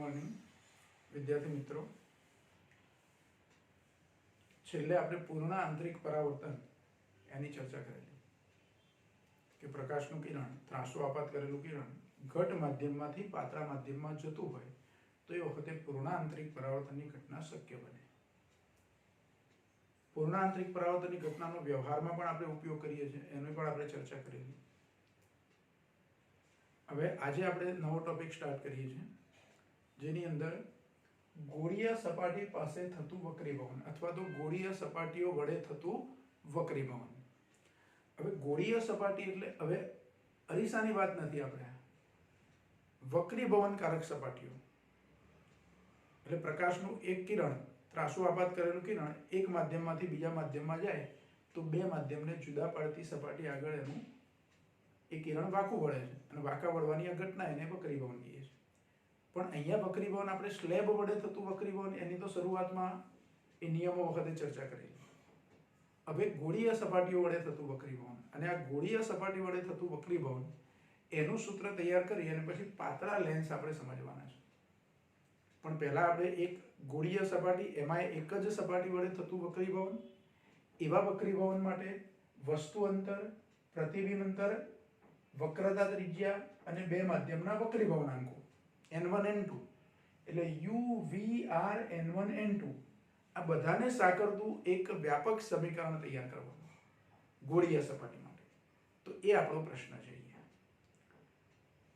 Morning વિદ્યાર્થી મિત્રો. છેલ્લે આપણે પૂર્ણ આંતરિક પરાવર્તન એની ચર્ચા કરેલી કે પ્રકાશનું કિરણ, ત્રાંસુ આપાત કરેલું કિરણ ઘટ માધ્યમમાંથી પાતળા માધ્યમમાં જતું હોય તો એ વખતે પૂર્ણ આંતરિક પરાવર્તનની ઘટના શક્ય બને. પૂર્ણ આંતરિક પરાવર્તનની ઘટનાનો વ્યવહારમાં પણ આપણે ઉપયોગ કરીએ છીએ, એની પણ આપણે ચર્ચા કરેલી. હવે આજે આપણે નવો ટોપિક સ્ટાર્ટ કરીએ છીએ, જેની અંદર ગોળીય સપાટી પાસે થતું વક્રીભવન અથવા તો ગોળીય સપાટીઓ વડે થતું વક્રીભવન. હવે ગોળીય સપાટી એટલે હવે અરીસાની વાત નથી, આપણે વક્રીભવનકારક સપાટીઓ એટલે પ્રકાશનું એક કિરણ, ત્રાંસુ આપાત કરેલું કિરણ એક માધ્યમમાંથી બીજા માધ્યમમાં જાય તો બે માધ્યમને જુદા પાડતી સપાટી આગળ એનું એ કિરણ વાંકું વળે છે અને વાંકા વળવાની આ ઘટના એને વક્રીભવન કહીએ છીએ. પણ અહીંયા વક્રીભવન આપણે સ્લેબ વડે થતું વક્રીભવન એની તો શરૂઆતમાં એ નિયમો વખતે ચર્ચા કરેલી. હવે ગોળીય સપાટીઓ વડે થતું વક્રીભવન, અને આ ગોળીય સપાટી વડે થતું વક્રીભવન એનું સૂત્ર તૈયાર કરી અને પછી પાતળા લેન્સ આપણે સમજવાના છે. પણ પહેલા આપણે એક ગોળીય સપાટી, એમાં એક જ સપાટી વડે થતું વક્રીભવન, એવા વક્રીભવન માટે વસ્તુ અંતર, પ્રતિબિંબ અંતર, વક્રતા ત્રિજ્યા અને બે માધ્યમના વક્રીભવનાંકો n1 n2 એટલે u v r n1 n2 આ બધાને સાંકળતું એક વ્યાપક સમીકરણ તૈયાર કરવાનું ગોળીય સપાટી માટે. તો એ આપણો પ્રશ્ન છે. અહીંયા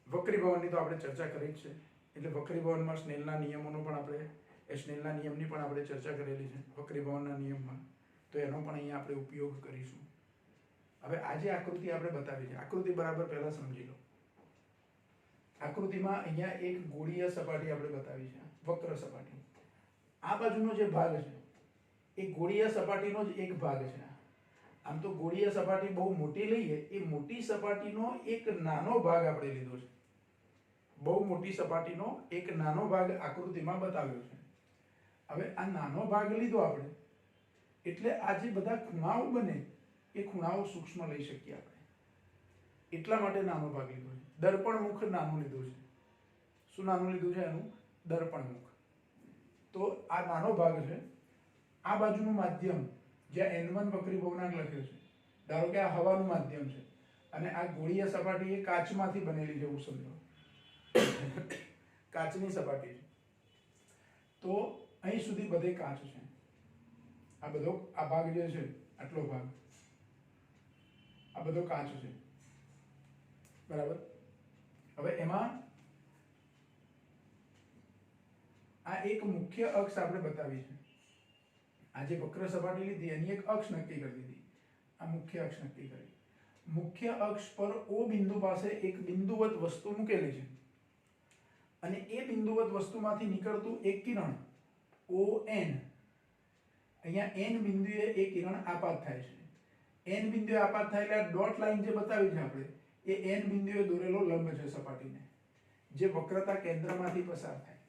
વક્રીભવનની તો આપણે ચર્ચા કરી જ છે, એટલે વક્રીભવનમાં સ્નેલના નિયમોનો પણ આપણે સ્નેલના નિયમની પણ આપણે ચર્ચા કરેલી છે વક્રીભવનના નિયમમાં, તો એનો પણ અહીંયા આપણે ઉપયોગ કરીશું. હવે આજે આકૃતિ આપણે બતાવી છે, આકૃતિ બરાબર પહેલા સમજી લો. આકૃતિમાં અહીંયા એક ગોળીય સપાટી આપણે બતાવી છે, વક્ર સપાટી. આ બાજુનો જે ભાગ છે એ ગોળીય સપાટીનો જ એક ભાગ છે. આમ તો ગોળીય સપાટી બહુ મોટી લઈએ, એ મોટી સપાટીનો એક નાનો ભાગ આપણે લીધો છે. બહુ મોટી સપાટીનો એક નાનો ભાગ આકૃતિમાં બતાવ્યો છે. હવે આ નાનો ભાગ લીધો આપણે એટલે આ જે બધા ખૂણાઓ બને એ ખૂણાઓ સૂક્ષ્મ લઈ શકીએ આપણે, એટલા માટે નાનો ભાગ લીધો છે. દર્પણ મુખ નાનું લીધું છે. શું નાનું લીધું છે? એનું દર્પણ મુખ. તો આ નાનો ભાગ છે. આ બાજુનું માધ્યમ જ્યાં n1 વક્રીભવનાંક લખ્યો છે, ધારો કે આ હવાનું માધ્યમ છે અને આ ગોળીય સપાટી એ કાચમાંથી બનેલી છે, એવું સમજો, કાચની સપાટી છે. તો અહીં સુધી બધે કાચ છે. આ બધો આ ભાગ જે છે, આટલો ભાગ, આ બધો કાચ છે, બરાબર. હવે એમાં આ એક મુખ્ય અક્ષ આપણે બતાવી છે. આ જે વક્ર સપાટી લીધી એની એક અક્ષ નક્કી કરી દીધી, આ મુખ્ય અક્ષ નક્કી કરી. મુખ્ય અક્ષ પર O બિંદુ પાસે એક બિંદુવત વસ્તુ મૂકેલી છે અને એ બિંદુવત વસ્તુમાંથી નીકળતું એક કિરણ ON, અહીંયા n બિંદુએ એ કિરણ આપાત થાય છે. n બિંદુએ આપાત થાય એટલે ડોટ લાઈન જે બતાવી છે આપણે, એ n બિંદુએ દોરેલો લંબ છે સપાટીને, જે વક્રતા કેન્દ્રમાંથી પસાર થાય.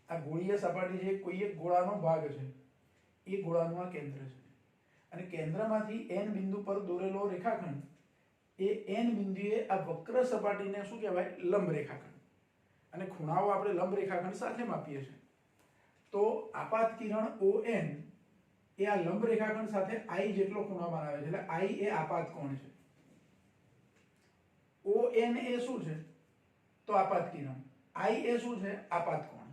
આ ગોળીય સપાટી છે, કોઈ એક ગોળાનો ભાગ છે, એ ગોળાનું આ કેન્દ્ર છે અને કેન્દ્રમાંથી n બિંદુ પર દોરેલો રેખાખંડ એ n બિંદુએ આ વક્ર સપાટીને શું કહેવાય? લંબ રેખાખંડ. અને ખૂણાઓ આપણે લંબ રેખાખંડ સાથે માપીએ છીએ. તો આપાત કિરણ ON એ આ લંબ રેખાખંડ સાથે I જેટલો ખૂણો બનાવે છે, એટલે I એ આપાત કોણ છે. ON એ શું છે? તો આપાત કિરણ. I એ શું છે? આપાત કોણ.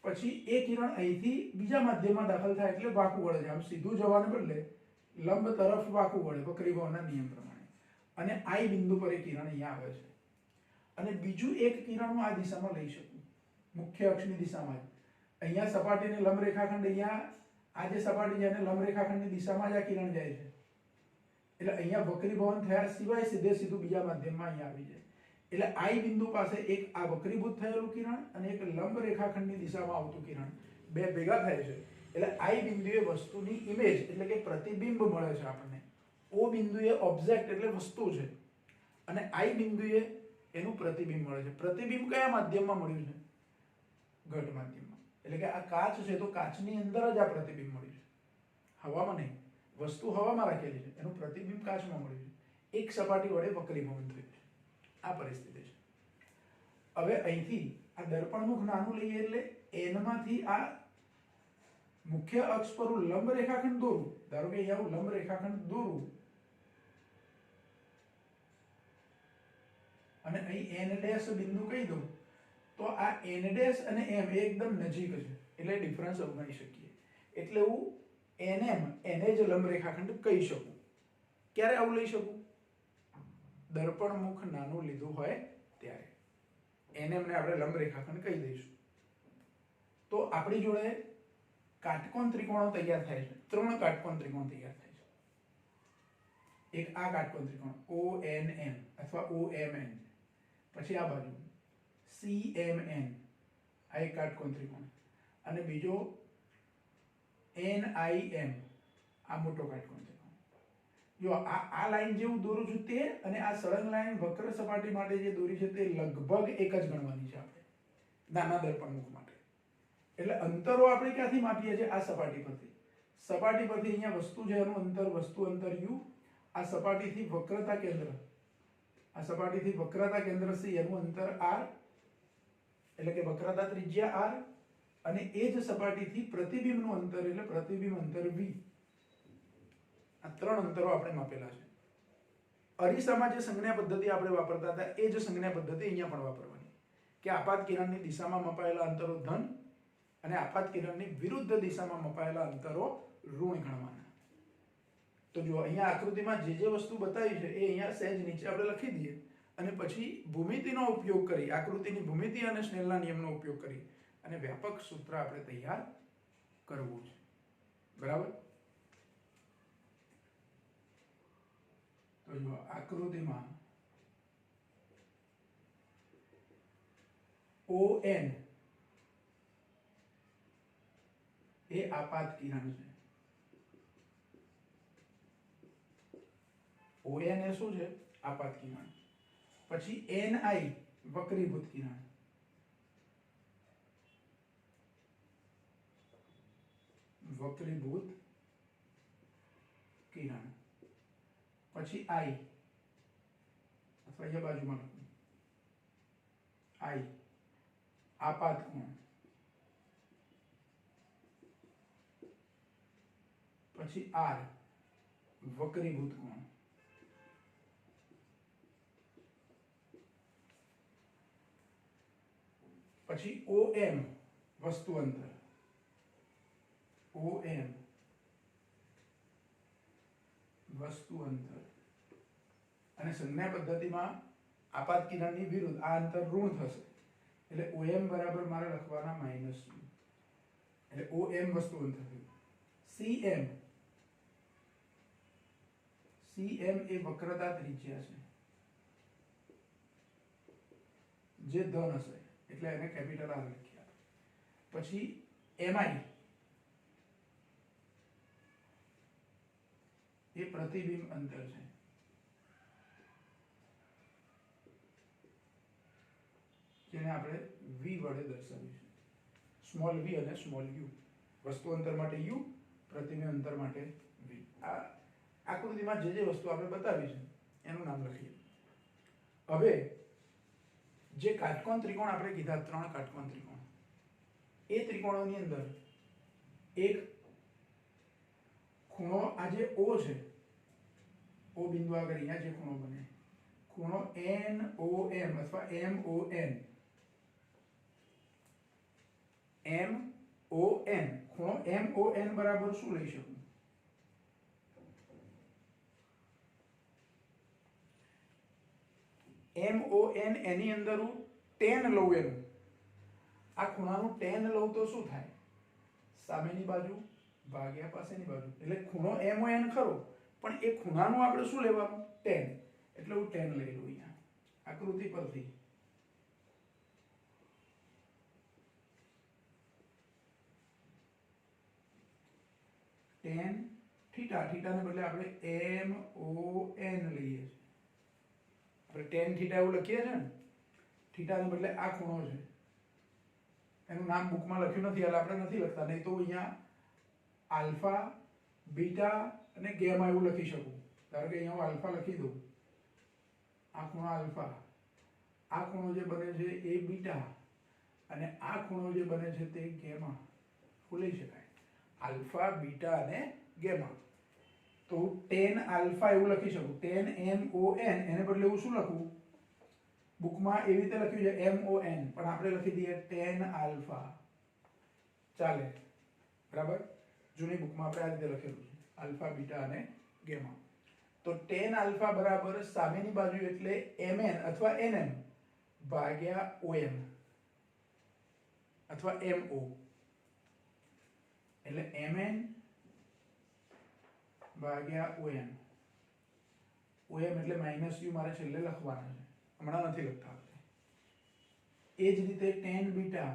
પછી એ કિરણ અહીંથી બીજા માધ્યમમાં દાખલ થાય એટલે વાંકું વળે છે. આમ સીધું જવાને બદલે લંબ તરફ વાંકું વળે વક્રીભવનના નિયમ પ્રમાણે, અને I બિંદુ પર એ કિરણ અહીંયા આવે છે. અને બીજું એક કિરણ હું આ દિશામાં લઈ શકું, મુખ્ય અક્ષની દિશામાં જ. અહીંયા સપાટીને લંબ રેખાખંડ, અહીંયા આ જે સપાટી છે એને લંબ રેખાખંડની દિશામાં જ આ કિરણ જાય છે, એટલે અહીંયા વક્રીભવન થયા સિવાય સીધે સીધું બીજા માધ્યમમાં અહીંયા આવી જાય. એટલે I બિંદુ પાસે એક આ વક્રીભૂત થયેલું કિરણ અને એક લંબ રેખાખંડની દિશામાં આવતું કિરણ બે ભેગા થાય છે, એટલે I બિંદુએ વસ્તુની ઇમેજ એટલે કે પ્રતિબિંબ મળે છે આપણને. O બિંદુએ ઓબ્જેક્ટ એટલે વસ્તુ છે અને I બિંદુએ એનું પ્રતિબિંબ મળે છે. પ્રતિબિંબ કયા માધ્યમમાં મળ્યું છે? ઘટ માધ્યમમાં. એટલે કે આ કાચ છે તો કાચની અંદર જ આ પ્રતિબિંબ મળ્યું છે, હવામાં નહીં. વસ્તુ હવામાં રાખેલી છે, એનું પ્રતિબિંબ કાચમાં મળ્યું છે. એક સપાટી વડે વક્રીભવન થયું છે. આ પરિસ્થિતિ છે. હવે અહીંથી આ દર્પણમુખ નાનું લઈએ એટલે n માંથી આ મુખ્ય અક્ષ પર હું લંબ રેખાખંડ દોરું. ધારો કે અહીંયા હું લંબ રેખાખંડ દોરું અને અહીં n ડેશ બિંદુ કહી દઉં તો આ n ડેશ અને m એકદમ નજીક છે એટલે ડિફરન્સ અવગણી શકીએ. એટલે હું nm એને જ લંબ રેખાખંડ કહી શકું. ક્યારે આવું લઈ શકું? દર્પણમુખ નાનું લીધું હોય ત્યારે nm ને આપણે લંબ રેખાખંડ કહી દઈશું. તો આપણી જોડે કાટકોણ ત્રિકોણો તૈયાર થાય છે. 3 કાટકોણ ત્રિકોણ તૈયાર થાય છે. એક આ કાટકોણ ત્રિકોણ ONM અથવા OMN, પછી આ બાજુ CMN આ એક કાટકોણ ત્રિકોણ, અને બીજો NIM આ મોટો કાટકોણ ત્રિકોણ. જો આ લાઈન જેવું દોરું છું તે અને આ સળંગ લાઈન વક્ર સપાટી માટે જે દોરી છે તે લગભગ એક જ ગણવાની છે આપણે નાના દર્પણમુખ માટે. એટલે અંતરો આપણે ક્યાંથી માપીએ છીએ? આ સપાટી પરથી. સપાટી પરથી અહીંયા વસ્તુ છે એનું અંતર, વસ્તુ અંતર u, આ સપાટીથી વક્રતા કેન્દ્ર, આ સપાટીથી વક્રતા કેન્દ્ર C એનું અંતર r, એટલે કે વક્રતા ત્રિજ્યા r, અને એ જ સપાટીથી પ્રતિબિંબનું અંતર એટલે પ્રતિબિંબ અંતર v. આ 3 અંતરો આપણે માપેલા છે. અરીસામાં જે સંજ્ઞા પદ્ધતિ આપણે વાપરતા હતા એ જ સંજ્ઞા પદ્ધતિ અહીંયા પણ વાપરવાની, કે આપાત કિરણની દિશામાં મપાયેલા અંતરો ધન અને આપાત કિરણની વિરુદ્ધ દિશામાં મપાયેલા અંતરો ઋણ ગણવાના. તો જો અહીંયા આકૃતિમાં જે વસ્તુ બતાવી છે એ અહીંયા સહેજ નીચે આપણે લખી દઈએ અને પછી ભૂમિતિનો ઉપયોગ કરી, આકૃતિની ભૂમિતિ અને સ્નેલના નિયમનો ઉપયોગ કરી અને વ્યાપક સૂત્ર આપણે તૈયાર કરવું છે. બરાબર? તો જો આકૃતિમાં ON એ આપાત કિરણ છે. ON એ શું છે? આપાત કિરણ. પછી NI વક્રીભૂત કિરણ, વક્રીભૂત કિરણ. પછી I અથવા અહીંયા બાજુમાં લખું I આપાત કોણ. પછી R વક્રીભૂત કોણ. પછી OM વસ્તુ અંતર, OM વસ્તુ અંતર. અને સંજ્ઞા પદ્ધતિમાં આપાત કિરણની વિરુદ્ધ આ અંતર ઋણ થશે એટલે OM બરાબર મારે લખવાના -u, એટલે OM વસ્તુ અંતર થયું. CM એ વક્રતા ત્રિજ્યા છે જે ધન હશે એટલે એને કેપિટલ R લખ્યા. પછી MI એ પ્રતિબિંબ અંતર છે જેને આપણે V વડે દર્શાવીશું. સ્મોલ v અને સ્મોલ u. વસ્તુ અંતર માટે u, પ્રતિબિંબ અંતર માટે v. આ આકૃતિમાં જે વસ્તુ આપણે બતાવી છે એનું નામ લખીએ. હવે જે કાટકોણ ત્રિકોણ આપણે કીધા, 3 કાટકોણ ત્રિકોણ, એ ત્રિકોણોની અંદર એક ખૂણો આ જે O છે, O બિંદુ આગળ અહીંયા જે ખૂણો બને, ખૂણો NOM અથવા MON, ખૂણો MON બરાબર શું લઈ શકું? MON એની અંદર હું tan લઉં એનું, આ ખૂણાનું tan લઉં તો શું થાય? સામેની બાજુ ભાગ્યા પાસેની બાજુ, એટલે ખૂણો MON ખરો પણ એ ખૂણાનું આપણે શું લેવાનું? tan. એટલે હું tan લઈ લઉં અહીંયા આકૃતિ પરથી. tan થીટા, થીટાને બદલે આપણે MON લઈએ છીએ. આપણે tan થીટા એવું લખીએ છે ને, થીટાને બદલે આ ખૂણો છે એનું નામ બુકમાં લખ્યું નથી એટલે આપણે નથી લખતા, નહીં તો અહીંયા આલ્ફા, બીટા અને ગેમા એવું લખી શકું. ધારો કે અહીંયા હું આલ્ફા લખી દઉં, આ ખૂણો આલ્ફા આ ખૂણો જે બને છે એ બીટા અને આ ખૂણો જે બને છે તે ગેમા લઈ શકાય, આલ્ફા બીટા અને ગેમા. તો tan આલ્ફા એવું લખી શકું, tan MON, એને બદલે હું શું લખું, બુકમાં એવી રીતે લખ્યું છે MON, પણ આપણે લખી દઈએ tan આલ્ફા, ચાલે, બરાબર. જૂની બુકમાં આપણે આ રીતે લખેલું છે આલ્ફા બીટા અને ગેમા. તો tan આલ્ફા બરાબર સામેની બાજુ એટલે MN અથવા NM ભાગ્યા OM અથવા MO, એટલે MN ભાગ્યા OM. OM એટલે માઇનસ u મારે છેલ્લે લખવાના છે, હમણાં નથી લખતા આપણે. એ જ રીતે tan બીટા,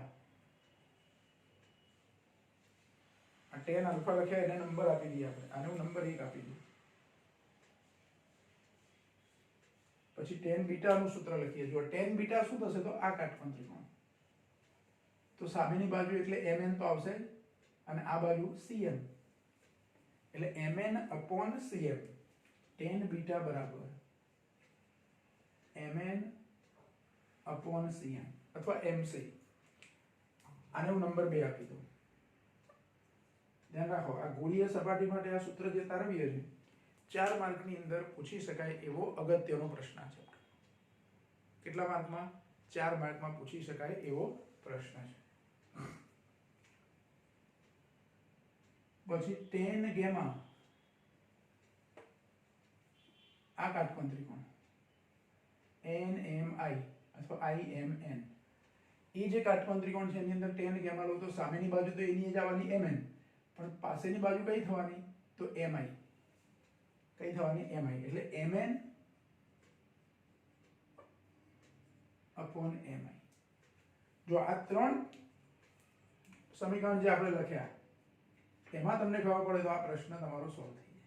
આ tan આલ્ફા લખ્યા એને નંબર આપી દઈએ આપણે, આને હું નંબર 1 આપી દઉં. પછી tan બીટા નું સૂત્ર લખીએ. જો tan બીટા શું થશે, તો આ કાટકોણ ત્રિકોણ, તો સામેની બાજુ એટલે mn તો આવશે અને આ બાજુ cm, એટલે mn upon cm. tan beta બરાબર mn upon cm અથવા mc. આને હું નંબર 2 આપી દઉં. ધ્યાન રાખો, આ ગોળીય સપાટી માટે આ સૂત્ર જે તારવીએ છે 4 માર્કની અંદર પૂછી શકાય એવો અગત્યનો પ્રશ્ન છે. કેટલા માર્કમાં? 4 માર્કમાં પૂછી શકાય એવો પ્રશ્ન છે. પછી tan ગેમા, આ કાટકોણ ત્રિકોણ NMI અથવા IMN, એ જે કાટકોણ ત્રિકોણ છે એની અંદર tan ગેમા લો તો સામેની બાજુ તો એની જ આવવાની MN, પણ પાસેની બાજુ કઈ થવાની, તો MI. કઈ થવાની? MI. એટલે MN upon MI. જો આ 3 સમીકરણ જે આપણે લખ્યા એમાં તમને ખબર પડે તો આ પ્રશ્ન તમારો સોલ્વ થઈ જાય.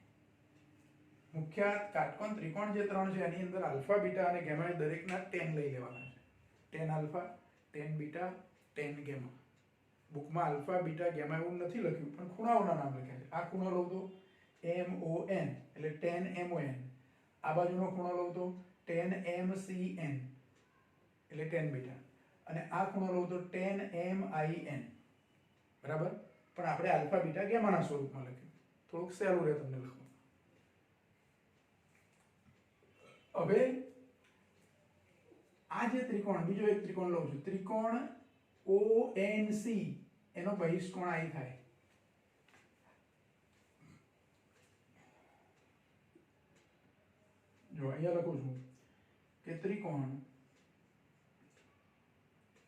મુખ્ય કાટકોણ ત્રિકોણ જે 3 છે એની અંદર આલ્ફા બીટા અને ગેમા દરેકના tan લઈ લેવાના છે. tan alpha, tan beta, tan gamma. બુકમાં આલ્ફા બીટા ગેમા એવું નથી લખ્યું, પણ ખૂણાઓના નામ લખ્યા છે. આ ખૂણો લઉં તો MON એટલે tan MON, આ બાજુનો ખૂણો લઉં તો tan MCN એટલે tan બીટા, અને આ ખૂણો લઉં તો tan MIN, બરાબર. પણ આપણે આલ્ફા બીટા ગેમાના સ્વરૂપમાં લખ્યું, થોડુંક સહેલું રહે તમને લખવું. હવે આ જે ત્રિકોણ, બીજો એક ત્રિકોણ લઉં છું, ત્રિકોણ ONC, એનો બહિષ્કોણ I થાય. જો અહીંયા લખું છું કે ત્રિકોણ,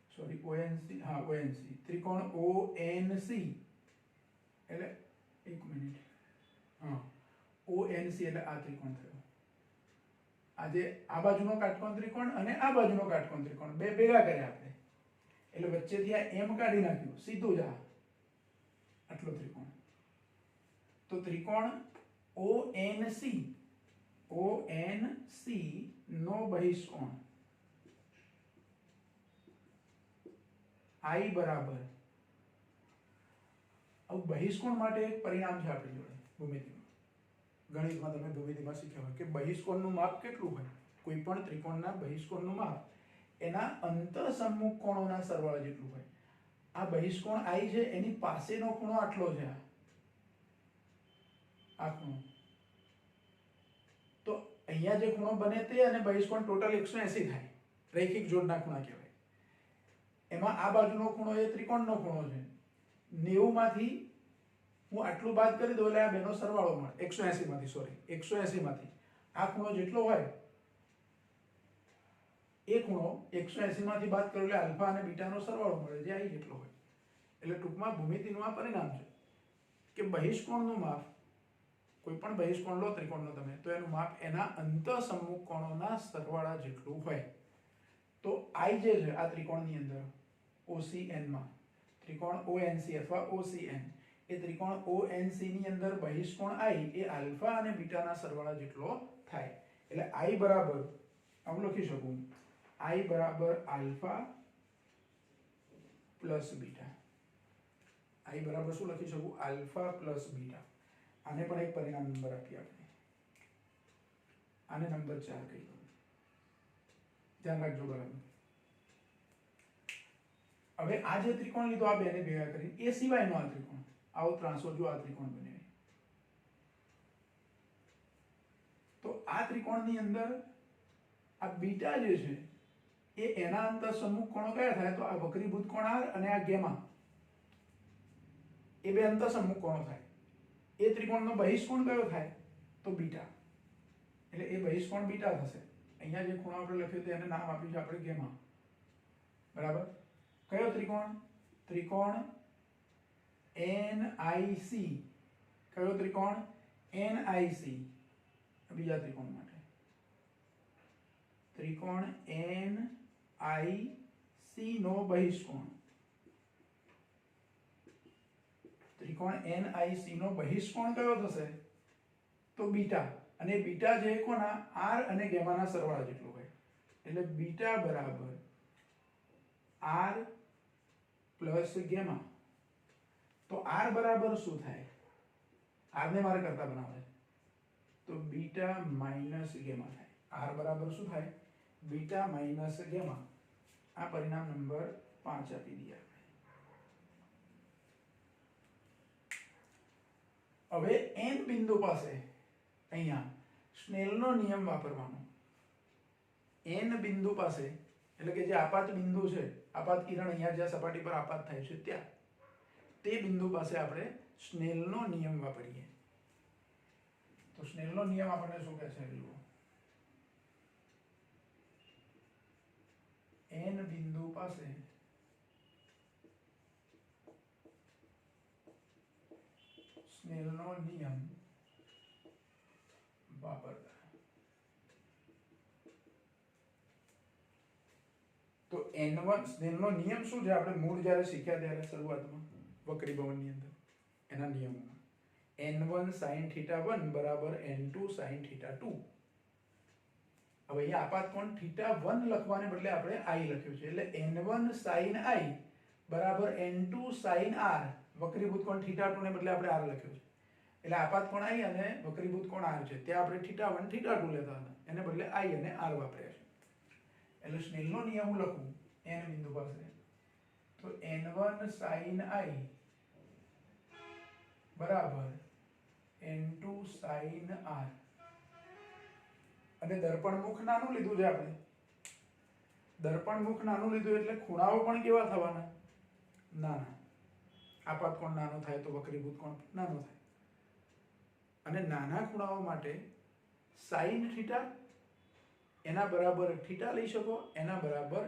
સોરી ONC, હા ONC, ત્રિકોણ ONC એટલે એક મિનિટ, હા ONC એટલે આ ત્રિકોણ થયો. આજે આ બાજુનો કાટકોણ ત્રિકોણ અને આ બાજુનો કાટકોણ ત્રિકોણ બે ભેગા કર્યા આપણે, એટલે વચ્ચેથી આ m કાઢી નાખ્યું, સીધું જ આટલો ત્રિકોણ. તો ત્રિકોણ ONC, ONC નો બહિષ્કોણ I બરાબર, હવે બહિષ્કોણ માટે એક પરિણામ છે આપણી જોડે ભૂમિતિમાં. ગણિતમાં તમે ભૂમિતિમાં શીખ્યા હોય કે બહિષ્કોણનું માપ કેટલું હોય. કોઈ પણ ત્રિકોણના બહિષ્કોણનું માપ એના અંતઃસમ્મુખ કોણોના સરવાળા જેટલું હોય. આ બહિષ્કોણ I છે એની પાસેનો ખૂણો આટલો છે, આ ખૂણો. તો અહીંયા જે ખૂણો બને તે અને બહિષ્કોણ ટોટલ 180 થાય, રૈખિક જોડના ખૂણા કહેવાય. એમાં આ બાજુનો ખૂણો એ ત્રિકોણનો ખૂણો છે. 90 માંથી હું આટલું બાદ કરી દઉં એટલે આ બેનો સરવાળો મળે. 180 માંથી, સોરી 180 માંથી આ ખૂણો જેટલો હોય એ ખૂણો 180 માંથી બાદ કરો એટલે આલ્ફા અને બીટાનો સરવાળો મળે, જે I જેટલો હોય. એટલે ટૂંકમાં ભૂમિતિનું આ પરિણામ છે કે બહિષ્કોણનું માપ, કોઈ પણ બહિષ્કોણ લો ત્રિકોણનો તમે, તો એનું માપ એના અંતઃસમ્મુખ કોણોના સરવાળા જેટલું હોય. તો I જે છે આ ત્રિકોણની અંદર OCN માં, ત્રિકોણ ONC અથવા OCN, એ ત્રિકોણ ONC ની અંદર બહિષ્કોણ I એ આલ્ફા અને બીટાના સરવાળા જેટલો થાય. એટલે I બરાબર, આમ લખી શકું, I બરાબર આલ્ફા પ્લસ બીટા. I બરાબર શું લખી શકું? Alpha plus beta. આને પણ એક પરિણામ નંબર આપીએ આપણે, આને નંબર 4 કહી દઉં. ધ્યાન રાખજો બરાબર. હવે આ જે ત્રિકોણ લીધો આ બેને ભેગા કરી એ સિવાયનો આ ત્રિકોણ, આવો ત્રાંસો જો આ ત્રિકોણ બને, તો આ ત્રિકોણની અંદર આ બીટા જે છે એ એના અંતર સમ્મુખ કોણો કયા થાય? તો આ વક્રીભૂત કોણ R અને આ ગેમા, એ બે અંતર સમ્મુખ કોણો થાય. એ ત્રિકોણનો બહિષ્કોણ કયો થાય? તો બીટા. એટલે એ બહિષ્કોણ બીટા થશે. અહીંયા જે ખૂણો આપણે લખ્યો તો એને નામ આપ્યું છે આપણે ગેમા. બરાબર. કયો ત્રિકોણ? ત્રિકોણ NIC. કયો ત્રિકોણ? NIC. બીજા ત્રિકોણ માટે ત્રિકોણ NIC નો બહિષ્કોણ. ત્રિકોણ NIC નો બહિષ્કોણ કયો થશે? તો બીટા. અને બીટા જે કોના? R અને ગેમાના સરવાળા જેટલું હોય. એટલે બીટા બરાબર R પ્લસ ગેમા. તો R બરાબર શું થાય? R ને મારે કરતા બનાવે તો બીટા માઇનસ ગેમા થાય. R બરાબર શું થાય? Beta minus gamma. આ પરિણામ નંબર 5 આપી દઈએ. હવે n બિંદુ પાસે અહીંયા સ્નેલનો નિયમ વાપરવાનો. n બિંદુ પાસે એટલે કે જે આપાત બિંદુ છે, આપાત કિરણ અહીંયા જ્યાં સપાટી પર આપાત થાય છે ત્યાં, તે બિંદુ પાસે આપણે સ્નેલનો નિયમ વાપરીએ. તો સ્નેલનો નિયમ આપણને શું કહે છે? જુઓ, n બિંદુ પાસે સ્નેલનો નિયમ વાપરતા. તો n1 સ્નેલનો નિયમ શું છે? આપણે મૂળ જ્યારે શીખ્યા ત્યારે શરૂઆતમાં વક્રીભવનની અંદર એના નિયમોમાં n1 sin θ1 બરાબર n2 sin θ2. હવે અહીંયા આપાત કોણ θ1 લખવાને બદલે આપણે i લખ્યું છે. એટલે n1 sin i બરાબર n2 sin r. વક્રીભૂત કોણ θ2 ને બદલે આપણે r લખ્યું છે. એટલે આપાત કોણ i અને વક્રીભૂત કોણ r છે. ત્યાં આપણે θ1 θ2 લેતા હતા, એને બદલે i અને r વાપર્યા છે. એટલે સ્નેલનો નિયમ હું લખું n બિંદુ પાસે તો n1 sin i બરાબર n2 sin r. અને દર્પણ મુખ નાનું લીધું છે આપણે. દર્પણ મુખ નાનું લીધું એટલે ખૂણાઓ પણ કેવા થવાના? નાના. આપાત કોણ નાનો થાય તો વક્રીભૂત કોણ નાનો થાય. અને નાના ખૂણાઓ માટે sin θ એના બરાબર θ લઈ શકો, એના બરાબર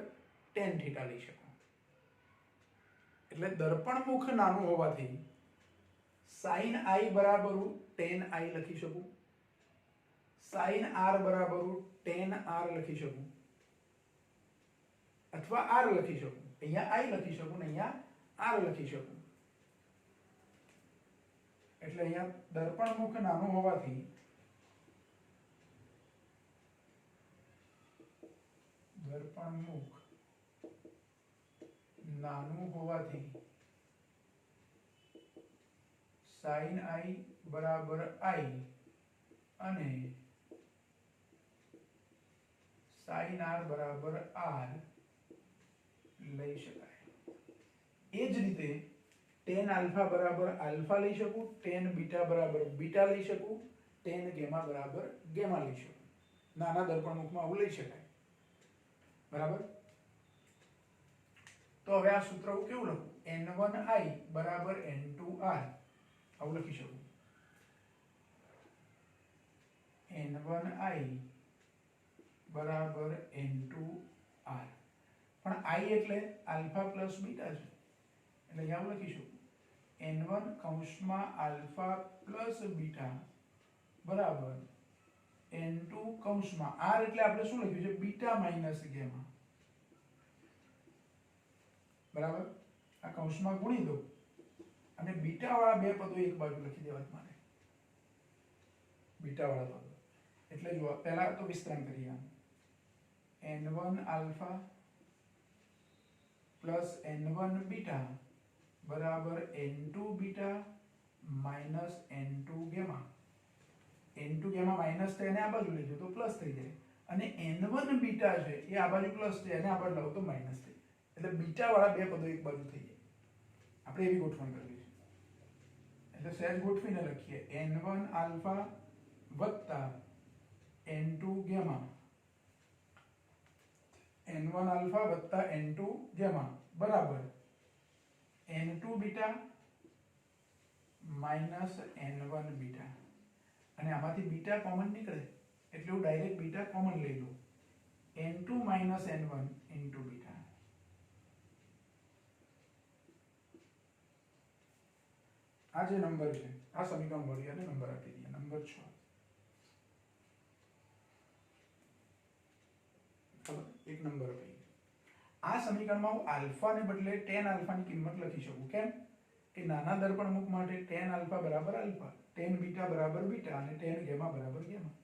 tan θ લઈ શકો. એટલે દર્પણ મુખ નાનું હોવાથી sin i બરાબર tan i લખી શકું, sin r બરાબર tan r લખી શકું, અથવા r લખી શકું. અહીંયા i લખી શકું ને અહીંયા r લખી શકું. એટલે અહીંયા દર્પણ મુખ નાનું હોવાથી દર્પણ મુખ નાનું હોવાથી sin i બરાબર i અને sin r બરાબર r લઈ શકાય. એ જ રીતે tan આલ્ફા બરાબર આલ્ફા લઈ શકું, tan બીટા બરાબર બીટા લઈ શકું, tan ગેમા બરાબર ગેમા લઈ શકું. નાના દર્પણ મુખમાં આવું લઈ શકાય. બરાબર. તો હવે આ સૂત્ર હું કેવું લખું? n1i બરાબર n2r આવું લખી શકું. n1i બરાબર n2r. પણ i એટલે આલ્ફા પ્લસ બીટા છે, એટલે અહીંયા હું લખી શકું n1 કૌંસમાં આલ્ફા પ્લસ બીટા બરાબર n2 કૌંસમાં r એટલે આપણે શું લખ્યું છે? Beta minus gamma. બરાબર. આ કૌંસમાં ગુણી દો અને બીટા વાળા બે પદો એક બાજુ લખી દેવા મારે. બીટા વાળા પદો એટલે જો પહેલા તો વિસ્તરણ કરીએ. n1 alpha plus n1 beta બરાબર n2 beta minus n2 gamma. n2 gamma minus થાય અને આ બાજુ લઈ જાઓ તો પ્લસ થઈ જાય. અને n1 ને બીટા છે એ આ બાજુ પ્લસ છે અને આ બાજુ લાવો તો માઈનસ થઈ જાય એટલે બીટા વાળા બે પદો એક બાજુ થઈ જાય આપણે એવી ગોઠવણ કરવી છે એટલે સહેજ ગોઠવીને લખીએ n1 આલ્ફા વત્તા n2 ગેમા n1 આલ્ફા વત્તા n2 ગેમા બરાબર n2 beta minus n1 beta અને આમાંથી બીટા કોમન નીકળે એટલે હું ડાયરેક્ટ બીટા કોમન લઈ લઉં n2 minus n1 into beta આ જે નંબર છે આ સમીકરણ મળી અને નંબર આપી દઈએ નંબર 6 એક નંબર આપી આ સમીકરણમાં હું આલ્ફા ને બદલે tan આલ્ફા ની કિંમત લખી શકું કેમ કે નાના દર્પણમુખ માટે tan આલ્ફા બરાબર આલ્ફા tan બીટા બરાબર બીટા અને tan ગેમા બરાબર ગેમા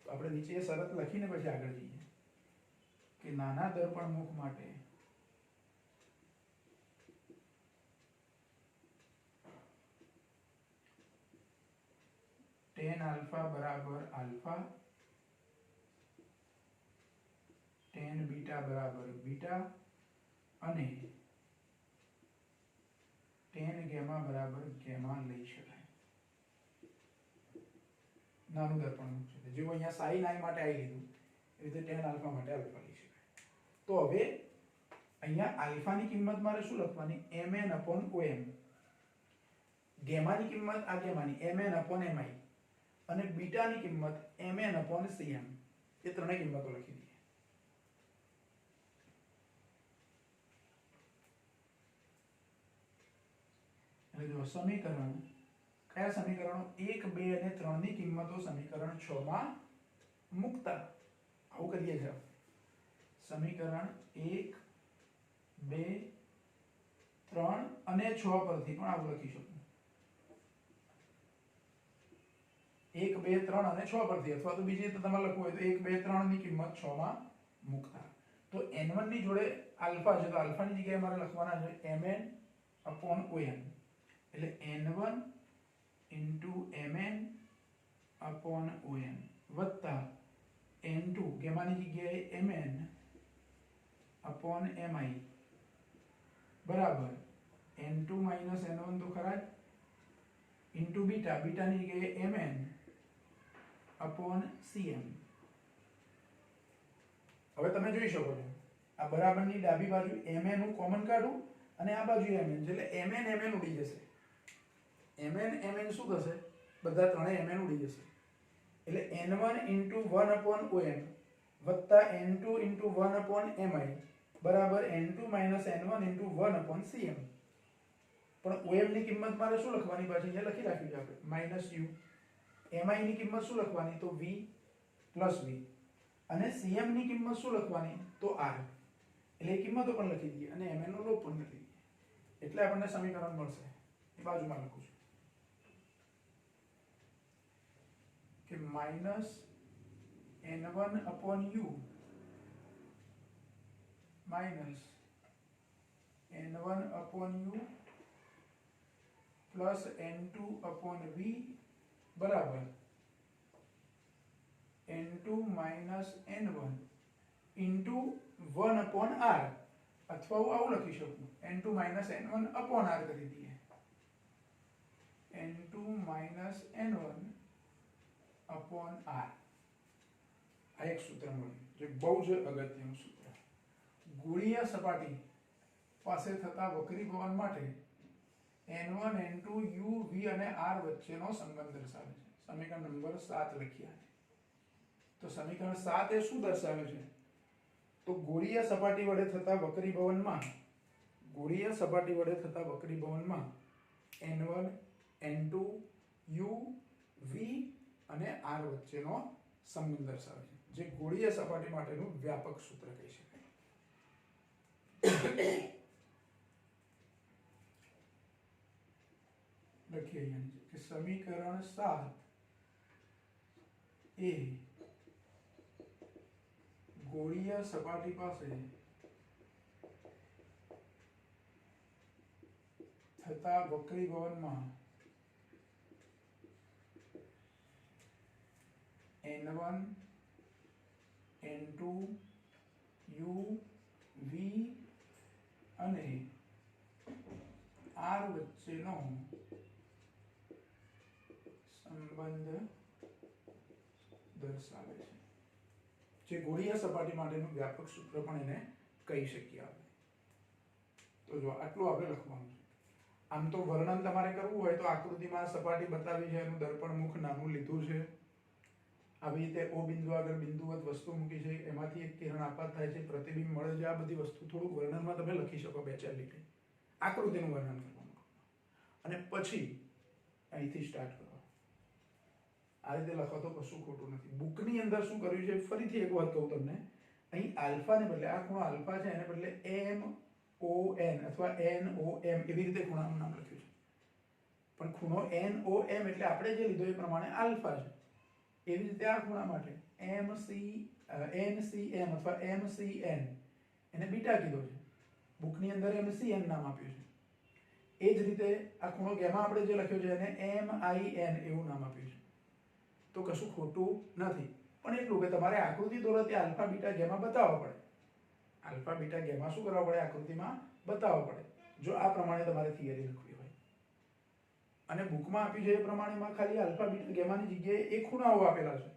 તો આપણે નીચે એ શરત લખીને પછી આગળ જઈએ કે નાના દર્પણમુખ માટે tan આલ્ફા બરાબર આલ્ફા tan બીટા બરાબર બીટા અને tan ગેમા બરાબર ગેમા લઈ શકાય નાનું દર્પણમુખ છે જેવું અહીંયા sin i માટે આવી લીધું એ રીતે tan આલ્ફા માટે આલ્ફા લઈ શકાય તો હવે અહીંયા આલ્ફા ની કિંમત મારે શું લખવાની mn om ગેમા ની કિંમત આ ગેમાની mn mi અને બીટા ની કિંમત mn cm એ ત્રણેય કિંમતો લખી દઈએ એટલે જો સમીકરણ કયા સમીકરણો 1 2 અને 3 ની કિંમતો સમીકરણ 6 માં મૂકતા આવું કરીએ છે સમીકરણ 1 2 3 અને 6 પરથી પણ આવું લખી શકું 1 2 3 અને 6 પરથી અથવા તો બીજી રીતે તમારે લખવું હોય તો 1 2 3 ની કિંમત 6 માં મૂકતા તો n1 ની જોડે આલ્ફા છે તો આલ્ફા ની જગ્યાએ મારે લખવાના છે mn upon om એટલે n1 into mn upon om વત્તા n2 ગેમાની જગ્યાએ mn upon mi બરાબર n2 minus n1 તો ખરા જ into બીટા બીટાની જગ્યાએ mn upon cm હવે તમે જોઈ શકો છો આ બરાબરની ડાબી બાજુ mn હું કોમન કાઢું અને આ બાજુ mn એટલે mn ઉડી જશે mn શું થશે બધા ત્રણે mn ઉડી જશે એટલે n1 into 1 upon om વત્તા n2 into 1 upon mi બરાબર n2 minus n1 into 1 upon cm પણ om ની કિંમત મારે શું લખવાની પાછી અહીંયા લખી રાખી છે આપણે minus u mi ની કિંમત શું લખવાની તો v plus v અને cm ની કિંમત શું લખવાની તો r એટલે એ કિંમતો પણ લખી દઈએ અને mn નો લોપ પણ લખી દઈએ એટલે આપણને સમીકરણ મળશે એ બાજુમાં લખું છું કે minus n1 upon u minus n1 upon u plus n2 upon v बराबर n2 minus n1 into 1 upon r अथवा वो आવું લખી શકું n2 minus n1 upon r કરી દઈએ n2 minus n1 upon r આ એક સૂત્ર મળ્યું જે બહુ જ અગત્યનું સૂત્ર ગોળીય સપાટી પાસે થતા વક્રી ભવન માટે n1 n2 u v અને r વચ્ચેનો સંબંધ દર્શાવે છે સમીકરણ નંબર 7 લખ્યા તો સમીકરણ 7 એ શું દર્શાવે છે તો ગોળીય સપાટી વડે થતા વક્રી ભવનમાં n1 n2 u v અને r વચ્ચેનો સંબંધ દર્શાવે છે જે ગોળીય સપાટી માટેનું વ્યાપક સૂત્ર કહી શકાય લખીએ અહીંયા કે સમીકરણ 7 એ ગોળીય સપાટી પાસે થતા વક્રીભવનમાં n1 N2 U V અને R વચ્ચેનો સંબંધ દર્શાવે છે, જે ગોળીય સપાટી માટેનું વ્યાપક સૂત્ર પણ એને કહી શકીએ આપણે. તો જો આટલું આપણે લખવાનું છે. આમ તો વર્ણન તમારે કરવું હોય તો આકૃતિમાં સપાટી બતાવી છે, એનું દર્પણ મુખ નાનું લીધું છે, આવી રીતે O બિંદુ આગળ બિંદુવત વસ્તુ મૂકી છે, એમાંથી એક કિરણ આપાત થાય છે, પ્રતિબિંબ મળે છે. આ બધી વસ્તુ થોડુંક વર્ણનમાં તમે લખી શકો, 2-4 લીટી આકૃતિનું વર્ણન કરવાનું અને પછી અહીંથી સ્ટાર્ટ કરો. આ રીતે લખો તો કશું ખોટું નથી. બુકની અંદર શું કર્યું છે, ફરીથી એક વાત કહું તમને, અહીં આલ્ફાને બદલે, આ ખૂણો આલ્ફા છે, એને બદલે MON અથવા NOM એવી રીતે ખૂણાનું નામ લખ્યું છે. પણ ખૂણો NOM એટલે આપણે જે લીધો એ પ્રમાણે આલ્ફા છે. એવી રીતે આ ખૂણા માટે NCM અથવા MCN એને બીટા કીધો છે. બુકની અંદર MCN નામ આપ્યું છે. એ જ રીતે આ ખૂણો ગેમા આપણે જે લખ્યો છે એને MIN એવું નામ આપ્યું છે. તો કશું ખોટું નથી, પણ એટલું કે તમારે આકૃતિ દોરો તે આલ્ફા બીટા ગેમા બતાવવા પડે. આલ્ફા બીટા ગેમા શું કરવા પડે, આકૃતિમાં બતાવવા પડે, જો આ પ્રમાણે તમારે થિયરી લખવી હોય. અને બુકમાં આપ્યું છે એ પ્રમાણેમાં ખાલી આલ્ફા બીટા ગેમાની જગ્યાએ એ ખૂણાઓ આપેલા છે.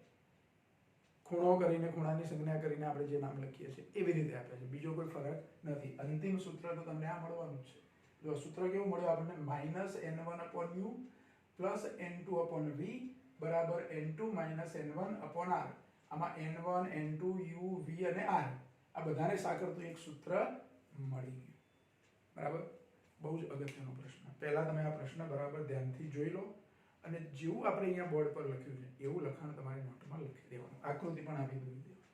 ખૂણો કરીને, ખૂણાની સંજ્ઞા કરીને આપણે જે નામ લખીએ છીએ એવી રીતે આપે છે, બીજો કોઈ ફરક નથી. અંતિમ સૂત્ર તો તમને આ મળવાનું જ છે. જો સૂત્ર કેવું મળ્યું આપણને, -n1/u + n2/v બરાબર n2 - n1/r. આમાં n1 n2 u v અને r આ બધાને સાંકળતું એક સૂત્ર મળી ગયું. બરાબર, બહુ જ અગત્યનો પ્રશ્ન. પહેલા તમે આ પ્રશ્ન બરાબર ધ્યાનથી જોઈ લો અને જેવું આપણે અહીંયા બોર્ડ પર લખ્યું છે એવું લખાણ તમારી નોટમાં લખી દેવાનું. આકૃતિ પણ આપી દોરી દેવાની.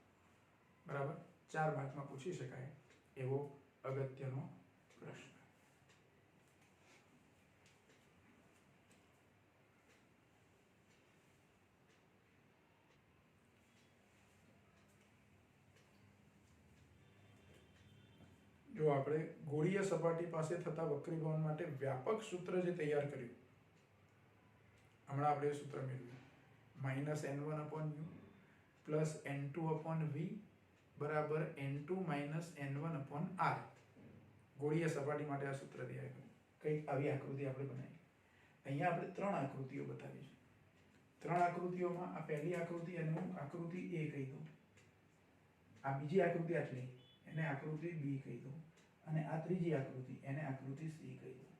બરાબર, 4 માર્કમાં પૂછી શકાય એવો અગત્યનો પ્રશ્ન. જો આપણે ગોળીય સપાટી પાસે થતા વક્રીભવન માટે વ્યાપક સૂત્ર જે તૈયાર કર્યું, હમણાં આપણે સૂત્ર મેળવ્યું, -n1/u + n2/v બરાબર n2 - n1/r. ગોળીય સપાટી માટે આ સૂત્ર તૈયાર કર્યું. કંઈક આવી આકૃતિ આપણે બનાવી. અહીંયા આપણે 3 આકૃતિઓ બતાવી છે. 3 આકૃતિઓમાં આ પહેલી આકૃતિ એને હું આકૃતિ A કહી દઉં, આ બીજી આકૃતિ આટલી એને આકૃતિ B કહી દઉં અને આ ત્રીજી આકૃતિ એને આકૃતિ C કહી દઉં.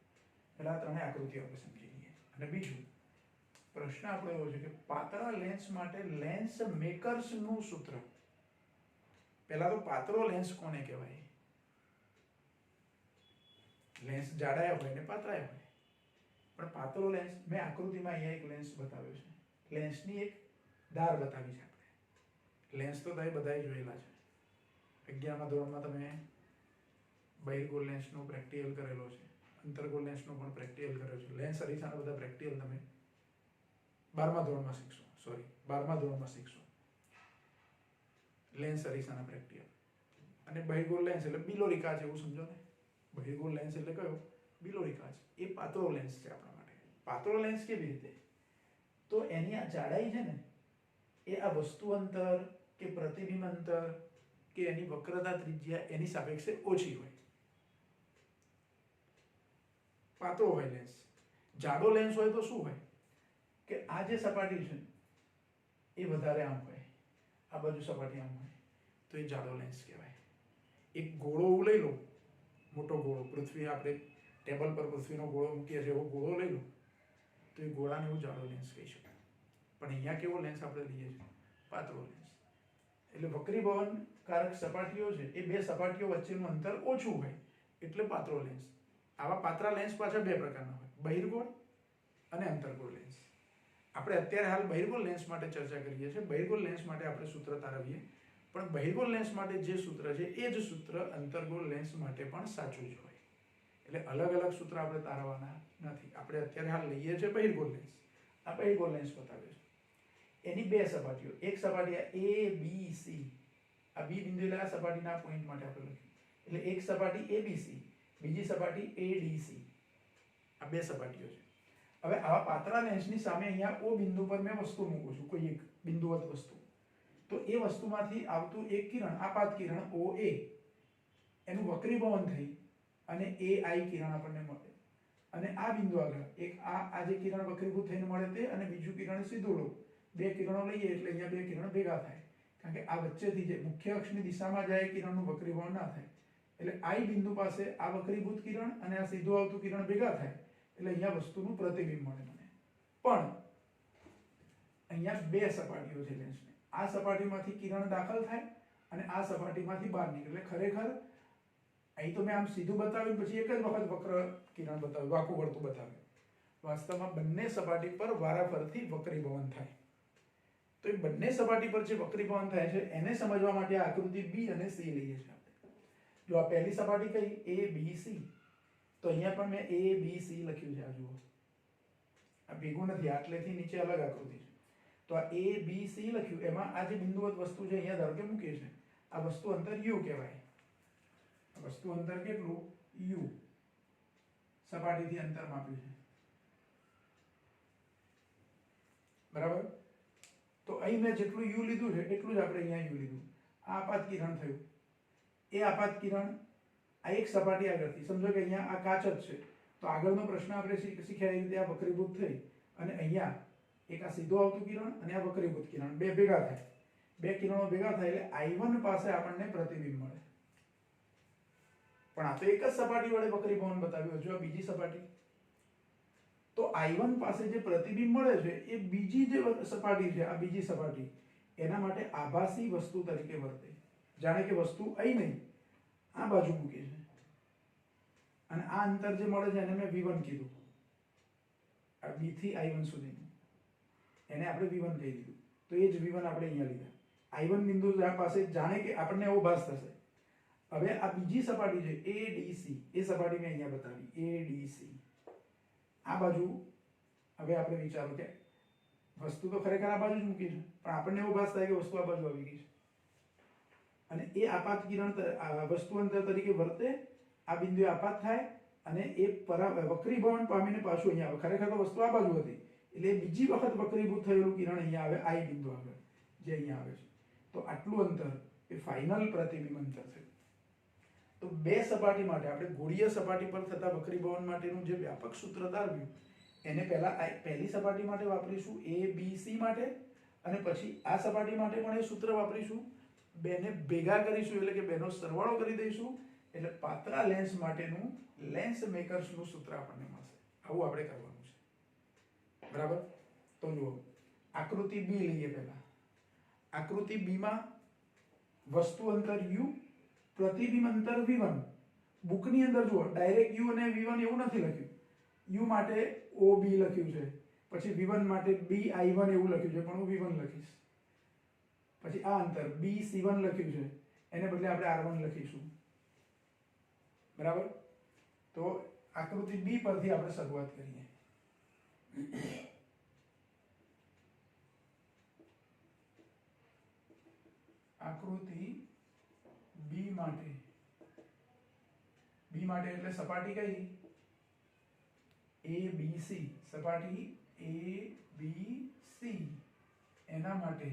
પહેલા આ 3 આકૃતિઓ આપણે સમજી લઈએ. અને બીજું પ્રશ્ન આપણો એવો છે કે પાતળા લેન્સ માટે લેન્સ મેકર્સનું સૂત્ર. પહેલા તો પાતળો લેન્સ કોને કહેવાય? લેન્સ જાડા હોય ને પાતળા હોય. પણ પાતળો લેન્સ, મેં આકૃતિમાં અહીંયા એક લેન્સ બતાવ્યો છે, લેન્સની એક ધાર બતાવી છે આપણે. લેન્સ તો તમે બધાએ જોયેલા છે. 11મા ધોરણમાં તમે બહિર્ગોળ લેન્સનો પ્રેક્ટિકલ કરેલો છે, અંતર્ગોળ લેન્સનો પણ પ્રેક્ટિકલ કર્યો છે. લેન્સ અરીસાના બધા પ્રેક્ટિકલ તમે 12મા ધોરણમાં શીખશો. 12મા ધોરણમાં શીખશો લેન્સ અરીસાના પ્રેક્ટિકલ. અને બહિર્ગોળ લેન્સ એટલે બિલોરી કાચ એવું સમજો ને. બહિર્ગોળ લેન્સ એટલે કયો? બિલોરી કાચ. એ પાતળો લેન્સ છે આપણા માટે. પાતળો લેન્સ કેવી રીતે? તો એની આ જાડાઈ છે ને એ આ વસ્તુ અંતર કે પ્રતિબિંબ અંતર કે એની વક્રતા ત્રિજ્યા એની સાપેક્ષે ઓછી હોય. પાતળો હોય લેન્સ. જાડો લેન્સ હોય તો શું હોય કે આ જે સપાટી છે એ વધારે આમ હોય, આ બાજુ સપાટી આમ હોય, તો એ જાડો લેન્સ કહેવાય. એક ગોળો લઈ લો, મોટો ગોળો, પૃથ્વી આપણે ટેબલ પર પૃથ્વીનો ગોળો મૂકીએ છીએ એવો ગોળો લઈ લો, તો એ ગોળાને એવું જાડો લેન્સ કહી શકાય. પણ અહીંયા કેવો લેન્સ આપણે લઈએ છીએ? પાતળો લેન્સ. એટલે વક્રીભવન કારક સપાટીઓ છે એ બે સપાટીઓ વચ્ચેનું અંતર ઓછું હોય એટલે પાતળો લેન્સ. આવા પાતળા લેન્સ પાછા 2 પ્રકારના હોય, બહિર્ગોળ અને અંતર્ગોળ લેન્સ. આપણે અત્યારે હાલ બહિર્ગોળ લેન્સ માટે ચર્ચા કરીએ છીએ. બહિર્ગોળ લેન્સ માટે આપણે સૂત્ર તારવીએ, પણ બહિર્ગોળ લેન્સ માટે જે સૂત્ર છે એ જ સૂત્ર અંતર્ગોળ લેન્સ માટે પણ સાચું જ હોય. એટલે અલગ અલગ સૂત્ર આપણે તારવવાના નથી. આપણે અત્યારે હાલ લઈએ છીએ બહિર્ગોળ લેન્સ. આ બહિર્ગોળ લેન્સ બતાવ્યો છે. એની 2 સપાટીઓ, એક સપાટી આ A B C, આ B બિંદુ એટલે આ સપાટીના પોઈન્ટ માટે આપણે લખ્યું. એટલે એક સપાટી ABC, બીજી સપાટી ADC. આ 2 સપાટીઓ છે. હવે આવા પાતળા લેન્સની સામે અહીંયા O બિંદુ પર મેં વસ્તુ મૂકું છું, કોઈ એક બિંદુવત વસ્તુ. તો એ વસ્તુમાંથી આવતું એક કિરણ આપાત કિરણ OA એનું વક્રીભવન થઈ અને AI કિરણ આપણને મળે અને આ બિંદુ આગળ એક આ જે કિરણ વક્રીભૂત થઈને મળે તે અને બીજું કિરણ સીધું લો બે કિરણો લઈએ એટલે અહીંયા બે કિરણ ભેગા થાય કારણ કે આ વચ્ચેથી જે મુખ્ય અક્ષની દિશામાં જાય કિરણનું વક્રીભવન ના થાય એટલે I બિંદુ પાસે આ વક્રીભૂત કિરણ અને આ સીધું આવતું કિરણ ભેગા થાય એટલે અહીંયા વસ્તુનું પ્રતિબિંબ મળે મને પણ અહીંયા બે સપાટીઓ છે લેન્સની આ સપાટીમાંથી કિરણ દાખલ થાય અને આ સપાટીમાંથી બહાર નીકળે એટલે ખરેખર અહીં તો મેં આમ સીધું બતાવ્યું પછી એક જ વખત વક્ર કિરણ બતાવ્યું વાકું વળતું બતાવ્યું વાસ્તવમાં બંને સપાટી પર વારાફરતી વક્રીભવન થાય તો એ બંને સપાટી પર જે વક્રીભવન થાય છે એને સમજવા માટે આ આકૃતિ B અને C લઈએ છીએ આપણે જો આ પહેલી સપાટી કઈ ABC તો અહીંયા પણ મેં ABC લખ્યું છે આ જુઓ આ ભેગું નથી આટલેથી નીચે અલગ આકૃતિ છે તો આ ABC લખ્યું એમાં આ જે બિંદુવત વસ્તુ છે અહીંયા ધારો કે મૂકીએ છે આ વસ્તુ અંતર U કહેવાય વસ્તુ અંતર કેટલું U સપાટીથી અંતર માપ્યું છે બરાબર તો અહીં મેં જેટલું U લીધું છે એટલું જ આપણે અહીંયા U લીધું આ આપાત કિરણ થયું એ આપાત કિરણ આ એક સપાટી આગળથી સમજો કે અહીંયા આ કાચ જ છે તો આગળનો પ્રશ્ન આપણે શીખ્યા એ રીતે આ વક્રીભૂત થઈ અને અહીંયા એક આ સીધું આવતું કિરણ અને આ વક્રીભૂત કિરણ બે ભેગા થાય બે કિરણો ભેગા થાય એટલે I1 પાસે આપણને પ્રતિબિંબ મળે પણ આ તો એક જ સપાટી વડે વક્રીભવન બતાવ્યું જો આ બીજી સપાટી તો I1 પાસે જે પ્રતિબિંબ મળે છે એ બીજી જે સપાટી છે આ બીજી સપાટી એના માટે આભાસી વસ્તુ તરીકે વર્તે જાણે કે વસ્તુ અહીં નહીં આ બાજુ મૂકી છે અને આ અંતર જે મળે છે એને મેં V1 કીધું આ B થી I1 સુધીનું એને આપણે V1 કહી દીધું તો એ જ V1 આપણે અહીંયા લીધા I1 બિંદુ પાસે જાણે કે આપણને એવો ભાસ થશે હવે આ બીજી સપાટી છે ADC એ સપાટી મેં અહીંયા બતાવી ADC આ બાજુ હવે આપણે વિચારો કે વસ્તુ તો ખરેખર આ બાજુ જ મૂકી છે પણ આપણને એવો ભાસ થાય કે વસ્તુ આ બાજુ આવી ગઈ છે અને એ આપાત કિરણ વસ્તુ અંતર તરીકે વર્તે આ બિંદુએ આપાત થાય અને એ વક્રીભવન પામીને પાછું અહીંયા આવે ખરેખર તો વસ્તુ આ બાજુ હતી એટલે બીજી વખત વક્રીભૂત થયેલું કિરણ અહીંયા આવે I બિંદુ આગળ જે અહીંયા આવે છે તો આટલું અંતર એ ફાઇનલ પ્રતિબિંબ અંતર છે તો બે સપાટી માટે આપણે ગોળીય સપાટી પર થતા વક્રીભવન માટેનું જે વ્યાપક સૂત્ર ધાર્યું એને પહેલી સપાટી માટે વાપરીશું ABC માટે અને પછી આ સપાટી માટે પણ એ સૂત્ર વાપરીશું બેને ભેગા કરીશું એટલે કે બેનો સરવાળો કરી દઈશું એટલે પાતળા લેન્સ માટેનું લેન્સ મેકર્સનું સૂત્ર આપણને મળશે આવું આપણે કરવાનું છે બરાબર તો જુઓ આકૃતિ B લઈએ પહેલા આકૃતિ B માં વસ્તુ અંતર U પ્રતિબિંબ અંતર V1 બુકની અંદર જુઓ ડાયરેક્ટ U અને V1 એવું નથી લખ્યું U માટે OB લખ્યું છે પછી V1 માટે BI1 એવું લખ્યું છે પણ હું V1 લખીશ પછી આ અંતર BC1 લખ્યું છે એને બદલે આપણે R1 લખીશું બરાબર તો આકૃતિ B પરથી આપણે શરૂઆત કરીએ આકૃતિ B માટે એટલે સપાટી કઈ ABC સપાટી ABC એના માટે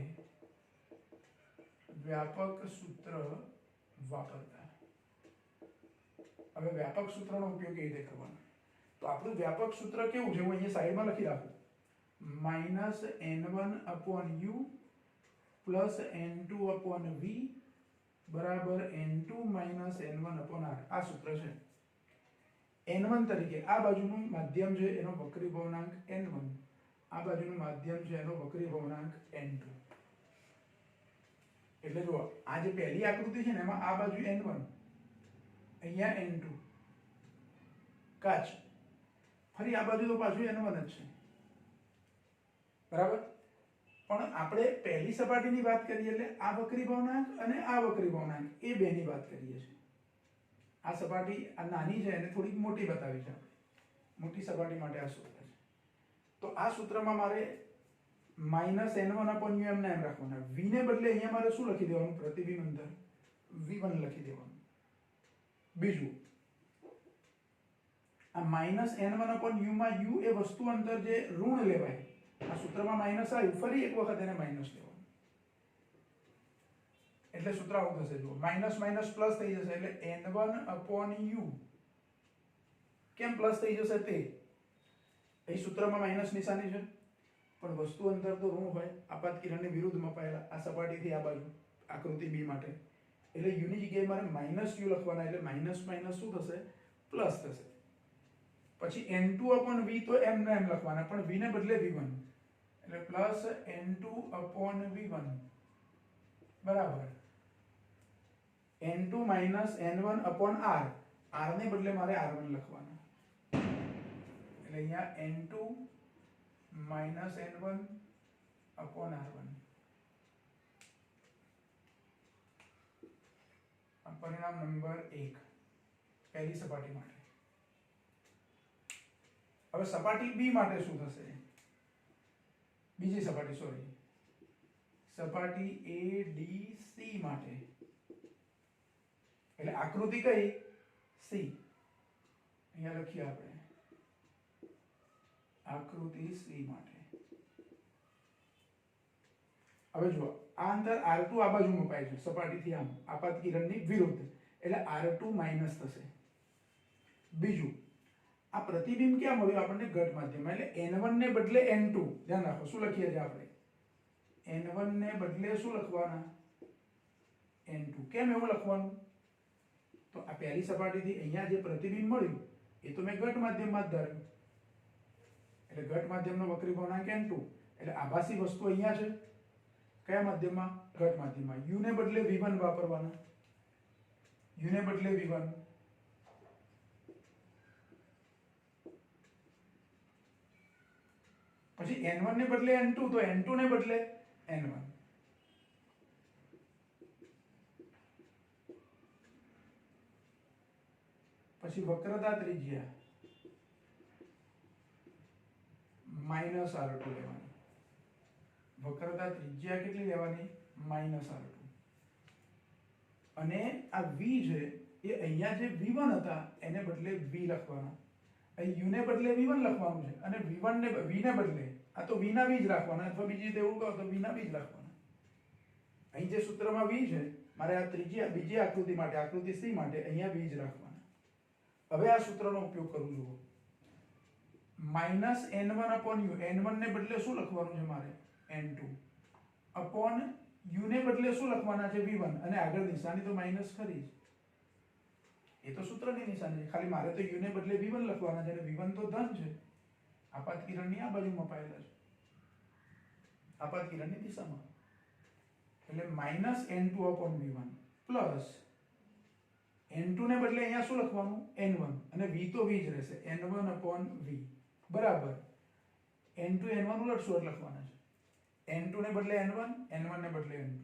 વ્યાપક સૂત્ર વાપરતા હવે વ્યાપક સૂત્રનો ઉપયોગ કેવી રીતે કરવાનો તો આપણું વ્યાપક સૂત્ર કેવું છે હું અહીંયા સાઈડમાં લખી રાખું -n1/u + n2/v બરાબર n2 - n1/r આ સૂત્ર છે n1 તરીકે આ બાજુનું માધ્યમ છે એનો વક્રીભવનાંક n1 આ બાજુનું માધ્યમ છે એનો વક્રીભવનાંક n2 એટલે જો આ જે પહેલી આકૃતિ છે ને એમાં આ બાજુ n1 અહીંયા n2 કાચ ફરી આ બાજુ તો પાછું n1 જ છે બરાબર પણ આપણે પહેલી સપાટીની વાત કરીએ એટલે આ વક્રીભવનાંક અને આ વક્રીભવનાંક એ બેની વાત કરીએ છીએ આ સપાટી આ નાની છે એને થોડીક મોટી બતાવી છે આપણે મોટી સપાટી માટે આ સૂત્ર છે તો આ સૂત્રમાં મારે -n1/u એમને એમ રાખવાના v ને બદલે અહીંયા મારે શું લખી દેવાનું પ્રતિબિંબ અંતર v1 લખી દેવાનું બીજું આ -n1/u માં u એ વસ્તુ અંતર જે ઋણ લેવાય આ સૂત્રમાં માઈનસ આવ્યું ફરી એક વખત એને માઈનસ લેવાનું એટલે સૂત્ર આવું થશે જો માઈનસ માઈનસ પ્લસ થઈ જશે એટલે n1/u કેમ પ્લસ થઈ જશે તે અહીં સૂત્રમાં માઈનસ નિશાની છે પણ વસ્તુ અંતર તો ઋણ હોય આપાત કિરણની વિરુદ્ધમાં અપાયેલા આ સપાટીથી આ બાજુ આકૃતિ બી માટે એટલે u ની જગ્યાએ મારે માઈનસ u લખવાના એટલે માઈનસ માઈનસ શું થશે પ્લસ થશે પછી n2/v તો m ને m લખવાના પણ v ને બદલે v1 એટલે પ્લસ n2/v1 બરાબર n2 માઈનસ n1/r r ને બદલે મારે r1 લખવાના એટલે અહીંયા n2 માઈનસ n1/r1 પરિણામ નંબર 1 પહેલી સપાટી માટે હવે સપાટી બી માટે શું થશે બીજી સપાટી સોરી સપાટી a d c માટે એટલે આકૃતિ કઈ c અહીંયા લખીએ આપણે આકૃતિ c માટે હવે જુઓ આ અંતર r2 આ બાજુ મુકાય છે સપાટીથી આમ આપાત કિરણની વિરુદ્ધ એટલે r2 માઈનસ થશે બીજું આ પ્રતિબિંબ ક્યાં મળ્યું આપણને ઘટ માધ્યમમાં એટલે n1 ને બદલે n2 ધ્યાન રાખો શું લખીએ છીએ આપણે n1 ને બદલે શું લખવાના n2 કેમ એવું લખવાનું તો આ પહેલી સપાટીથી અહીંયા જે પ્રતિબિંબ મળ્યું એ તો મેં ઘટ માધ્યમમાં જ ધાર્યું એટલે ઘટ માધ્યમનો વક્રી ભવનાંક n2 એટલે આભાસી વસ્તુ અહીંયા છે કયા માધ્યમમાં ઘટ માધ્યમમાં u ને બદલે v1 વાપરવાના u ને બદલે v1 પછી n1 ને બદલે n2 તો n2 ને બદલે n1 પછી વક્રતા ત્રિજ્યા માઈનસ r2 લેવાની વક્રતા ત્રિજ્યા કેટલી લેવાની માઈનસ r2 અને આ v છે એ અહીંયા જે v1 હતા એને બદલે v લખવાના અહીં u ને બદલે v1 લખવાનું છે અને v1 ને v ને બદલે આ તો v ના v જ રાખવાના અથવા બીજી રીતે એવું કહો તો v ના v જ રાખવાના અહીં જે સૂત્રમાં v છે મારે આ ત્રીજી બીજી આકૃતિ માટે આકૃતિ c માટે અહીંયા v જ રાખવાના હવે આ સૂત્રનો ઉપયોગ કરું છું માઈનસ n1/u n1 ને બદલે શું લખવાનું છે મારે n2 અપોન u ને બદલે શું લખવાના છે v1 અને આગળ નિશાની તો માઈનસ ખરી જ એ તો સૂત્રની નિશાની છે ખાલી મારે તો u ને બદલે v1 લખવાના છે અને v1 તો ધન છે આપાત કિરણની આ બાજુ મપાયેલા છે આપાત કિરણની દિશામાં એટલે માઈનસ n2/v1 પ્લસ n2 ને બદલે અહીંયા શું લખવાનું n1 અને v તો v જ રહેશે n1/v બરાબર n2 n1 ઉલટ સુલટ લખવાના છે n2 ને બદલે n1 n1 ને બદલે n2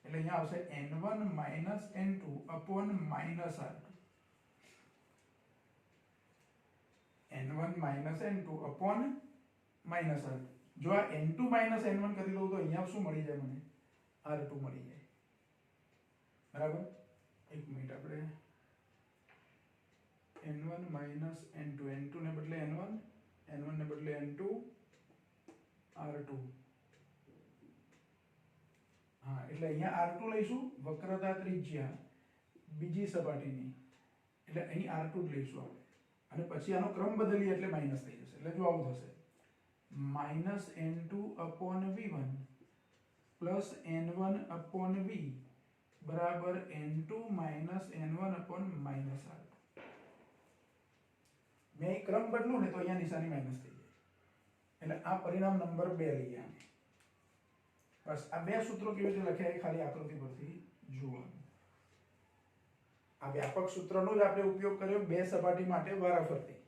એટલે અહીંયા આવશે n1 minus n2 upon minus r2 n1 minus n2 upon minus r2 જો આ n2 માઈનસ n1 કરી દઉં તો અહીંયા શું મળી જાય મને r2 મળી જાય બરાબર એક મિનિટ આપણે n1 માઈનસ n2 n2 ને બદલે n1 n1 ને બદલે n2 r2 હા એટલે અહીંયા r2 લઈશું વક્રતા ત્રિજ્યા બીજી સપાટીની એટલે અહીં r2 જ લઈશું આપણે અને પછી આનો ક્રમ બદલીએ એટલે માઈનસ થઈ જશે એટલે જો આવું થશે માઈનસ n2/v1 પ્લસ n1/v બરાબર n2 માઈનસ n1/-r2 મેં ક્રમ બદલું ને તો અહીંયા નિશાની માઈનસ થઈ જાય એટલે આ પરિણામ નંબર 2 લઈએ આને બસ આ બે સૂત્રો કેવી રીતે લખ્યા એ ખાલી આકૃતિ પરથી જોવાનું આ વ્યાપક સૂત્રનો જ આપણે ઉપયોગ કર્યો બે સપાટી માટે વારાફરતી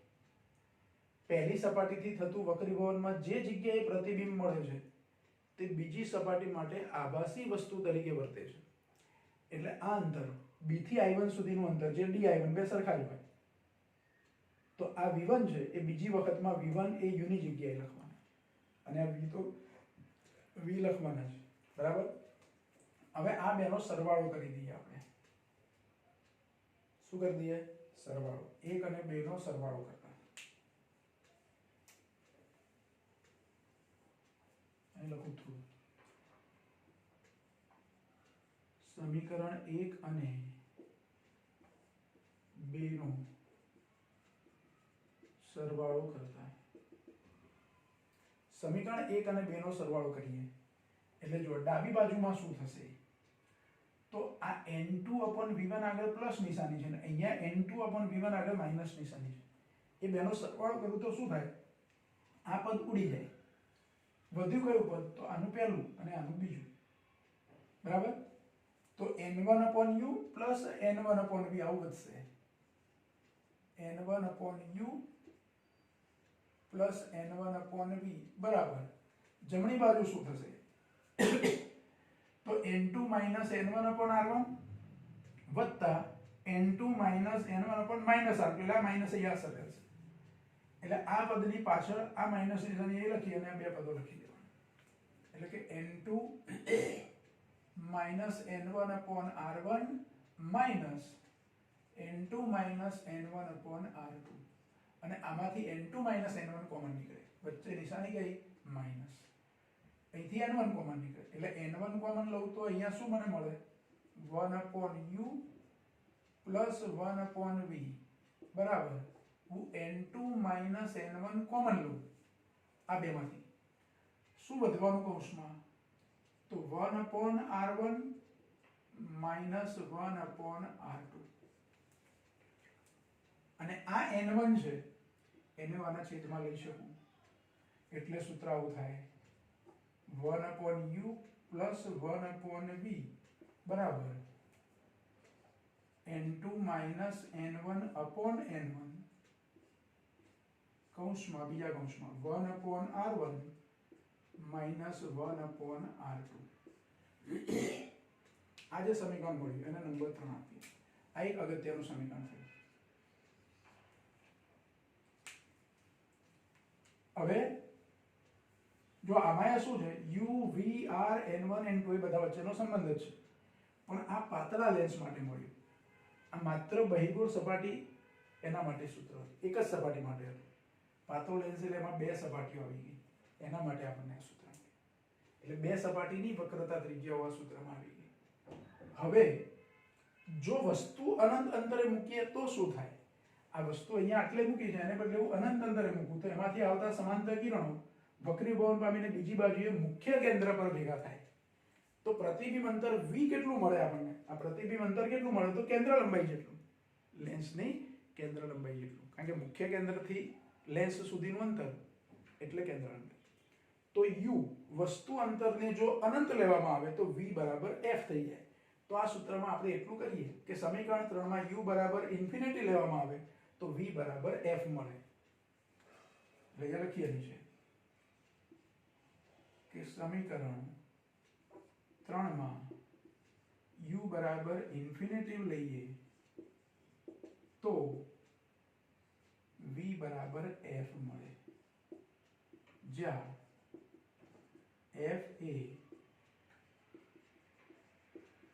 પહેલી સપાટીથી થતું વક્રીભવનમાં જે જગ્યાએ પ્રતિબિંબ મળે છે તે બીજી સપાટી માટે આભાસી વસ્તુ તરીકે વર્તે છે એટલે આ અંતર b થી i1 સુધીનું અંતર જે di1 બે સરખા જ હોય તો આ v1 છે એ બીજી વખતમાં v1 એ u ની જગ્યાએ લખવાના અને આ v તો v લખવાના છે બરાબર હવે આ બેનો સરવાળો કરી દઈએ આપણે શું કરી દઈએ સરવાળો 1 અને 2 નો સરવાળો કરતા અહીં લખું થોડું સમીકરણ 1 અને 2 નો સરવાળો કરતા સમીકરણ 1 અને 2 નો સરવાળો કરીએ એટલે જો ડાબી બાજુમાં શું થશે તો આ n2/v1 આગળ પ્લસ નિશાની છે અને અહીંયા n2/v1 આગળ માઈનસ નિશાની છે એ બેનો સરવાળો કરું તો શું થાય આ પદ ઉડી જાય વધ્યું કયું પદ તો આનું પહેલું અને આનું બીજું બરાબર તો n1/u પ્લસ n1/v આવું વધશે n1/u પ્લસ n1/v બરાબર જમણી બાજુ શું થશે તો n2 માઈનસ n1/r1 વત્તા n2 માઈનસ n1/r એટલે આ માઈનસ અહીંયા અસર કરશે એટલે આ પદની પાછળ આ માઈનસ નિશાની એ લખી અને આ બે પદો લખી દેવાના એટલે કે n2 minus n1/r1 minus n2 minus n1/r2 અને આમાંથી n2 માઈનસ n1 કોમન નીકળે વચ્ચે નિશાની ગઈ માઈનસ અહીંથી n1 કોમન નીકળે એટલે n1 કોમન લઉં તો અહીંયા શું મને મળે 1/u પ્લસ 1/v બરાબર હું n2 માઈનસ n1 કોમન લઉં આ બેમાંથી શું વધવાનું કૌંસમાં તો 1/r1 માઈનસ 1/r2 અને આ n1 છે એને આના છેદમાં લઈ શકું એટલે સૂત્ર આવું થાય 1/u પ્લસ 1/v બરાબર n2 માઈનસ n1/n1 કૌંસમાં બીજા કૌંસમાં 1/r1 માઈનસ 1/r2 આ જે સમીકરણ મળ્યું એને નંબર 3 આપીએ આ એક અગત્યનું સમીકરણ થયું હવે જો આમાં શું છે u v r n1 n2 એ બધા વચ્ચેનો સંબંધ જ છે પણ આ પાતળા લેન્સ માટે મળ્યું આ માત્ર બહિર્ગોળ સપાટી એના માટે સૂત્ર એક જ સપાટી માટે હતું પાતળો લેન્સ એટલે એમાં બે સપાટીઓ આવી ગઈ એના માટે આપણને સૂત્ર એટલે બે સપાટીની વક્રતા ત્રિજ્યાઓ આ સૂત્રમાં આવી ગઈ હવે જો વસ્તુ અનંત અંતરે મૂકીએ તો શું થાય આ વસ્તુ અહીંયા આટલે મૂકી છે એને બદલે હું અનંત અંતરે મૂકું તો એમાંથી આવતા સમાંતર કિરણો વક્રીભવન પામીને બીજી બાજુએ મુખ્ય કેન્દ્ર પર ભેગા થાય તો પ્રતિબિંબ અંતર v કેટલું મળે આપણને આ પ્રતિબિંબ અંતર કેટલું મળે તો કેન્દ્ર લંબાઈ જેટલું લેન્સની કેન્દ્ર લંબાઈ જેટલું કારણ કે મુખ્ય કેન્દ્રથી લેન્સ સુધીનું અંતર એટલે કેન્દ્ર લંબાઈ તો u વસ્તુ અંતરને જો અનંત લેવામાં આવે તો v બરાબર f થઈ જાય તો આ સૂત્રમાં આપણે એટલું કરીએ કે સમીકરણ 3 માં u બરાબર ઇન્ફિનિટી લેવામાં આવે તો v બરાબર f મળે એટલે લખીએ છે કે સમીકરણ 3 માં u બરાબર ઇન્ફિનિટી લઈએ તો v બરાબર f મળે જ્યાં f એ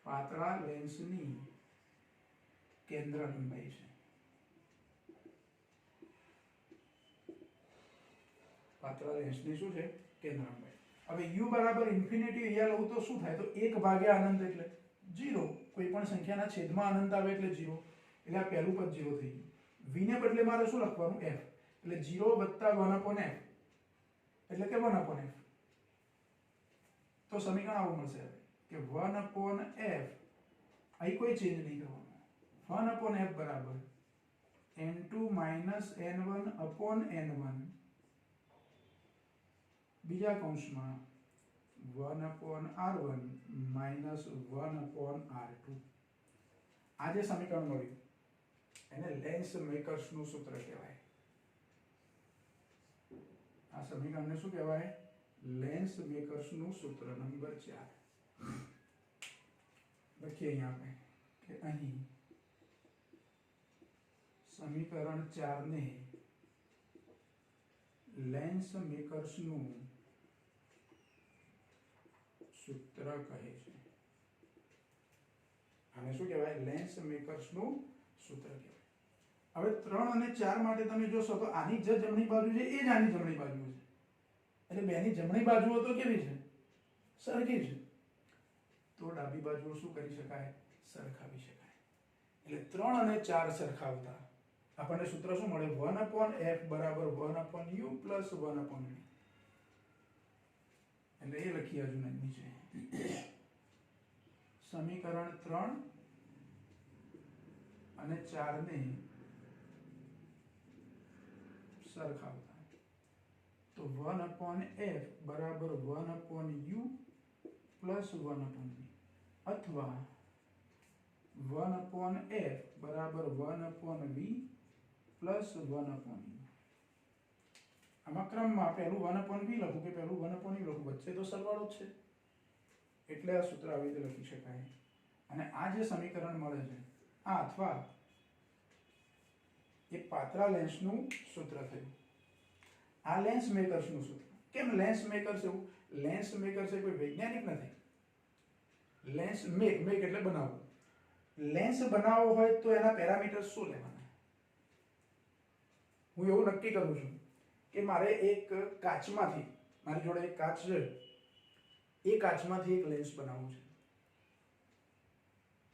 પાતળા લેન્સની કેન્દ્ર લંબાઈ છે પાતળા લેન્સની શું છે કેન્દ્ર લંબાઈ હવે u બરાબર ઇન્ફિનિટી અહીંયા લઉં તો શું થાય તો 1 અનંત એટલે 0 કોઈ પણ સંખ્યાના છેદમાં અનંત આવે એટલે 0 એટલે આ પહેલું પદ 0 થઈ ગયું v ને બદલે મારે શું લખવાનું f એટલે 0 + 1/f એટલે કે 1/f તો સમીકરણ આવું મળશે કે 1/f અહીં કોઈ ચેન્જ નહીં કરવાનો 1/f બરાબર n2 માઈનસ n1/n1 બીજા કૌંસમાં 1/r1 માઈનસ 1/r2 આ જે સમીકરણ મળ્યું એને લેન્સ મેકર્સનું સૂત્ર કહેવાય આ સમીકરણને શું કહેવાય લેન્સ મેકર્સનું સૂત્ર નંબર 4 લખીએ અહીંયા આપણે કે અહીં સમીકરણ 4 ને લેન્સ મેકર્સનું સૂત્ર કહે છે આને શું કહેવાય લેન્સ મેકર્સનું સૂત્ર કહેવાય હવે 3 અને 4 માટે તમે જોશો તો આની જે જમણી બાજુ છે એ જ આની જમણી બાજુ છે એટલે બેની જમણી બાજુઓ તો કેવી છે સરખી છે તો ડાબી બાજુ શું કરી શકાય? સરખાવી શકાય. એટલે 3 અને 4 સરખાવતા આપણને સૂત્ર શું મળે? 1/f બરાબર 1/u પ્લસ 1/v. એટલે એ લખી આજુ નીચે સમીકરણ 3 અને 4 ને સરખાવતા તો 1/f બરાબર 1/u પ્લસ 1/v અથવા 1/f બરાબર 1/v પ્લસ 1/u. આમાં ક્રમમાં પહેલું 1/v લખું કે પહેલું 1/u લખું? વચ્ચે તો સરવાળો જ છે એટલે આ સૂત્ર આવી રીતે લખી શકાય. અને આ જે સમીકરણ મળે છે આ અથવા એ પાતળા લેન્સનું સૂત્ર થયું. આ લેન્સ મેકર્સનું સૂત્ર. કેમ લેન્સ મેકર્સ? એવું લેન્સ મેકર્સ એ કોઈ વૈજ્ઞાનિક નથી. લેન્સ મેક એટલે બનાવવું. લેન્સ બનાવવો હોય તો એના પેરામીટર્સ શું લેવાના? હું એવું નક્કી કરું છું કે મારે એક કાચમાંથી, મારી જોડે એક કાચ છે, એ કાચમાંથી એક લેન્સ બનાવવું છે.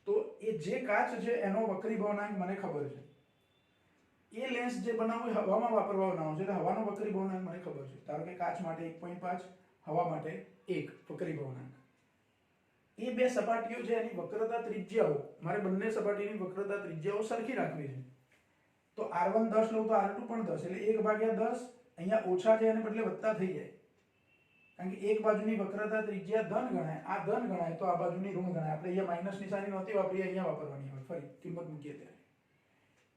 તો એ જે કાચ છે એનો વક્રી ભવનાંક મને ખબર છે. એ લેન્સ જે બનાવવું એ હવામાં વાપરવા બનાવવું છે એટલે હવાનો વક્રી ભવનાંક મને ખબર છે. ધારો કે કાચ માટે 1.5, હવા માટે 1 વક્રી ભવનાંક. એ બે સપાટીઓ છે એની વક્રતા ત્રિજ્યાઓ મારે બંને સપાટીની વક્રતા ત્રિજ્યાઓ સરખી રાખવી છે. તો r1 10 લઉં તો r2 પણ 10 એટલે 1/10 અહીંયા ઓછા છે એને બદલે વત્તા થઈ જાય. કારણ કે એક બાજુની વક્રતા ત્રિજ્યા ધન ગણાય, આ ધન ગણાય તો આ બાજુની ઋણ ગણાય. આપણે અહીંયા માઈનસ નિશાની નહોતી વાપરી, અહીંયા વાપરવાની હોય ફરી કિંમત મૂકીએ ત્યારે.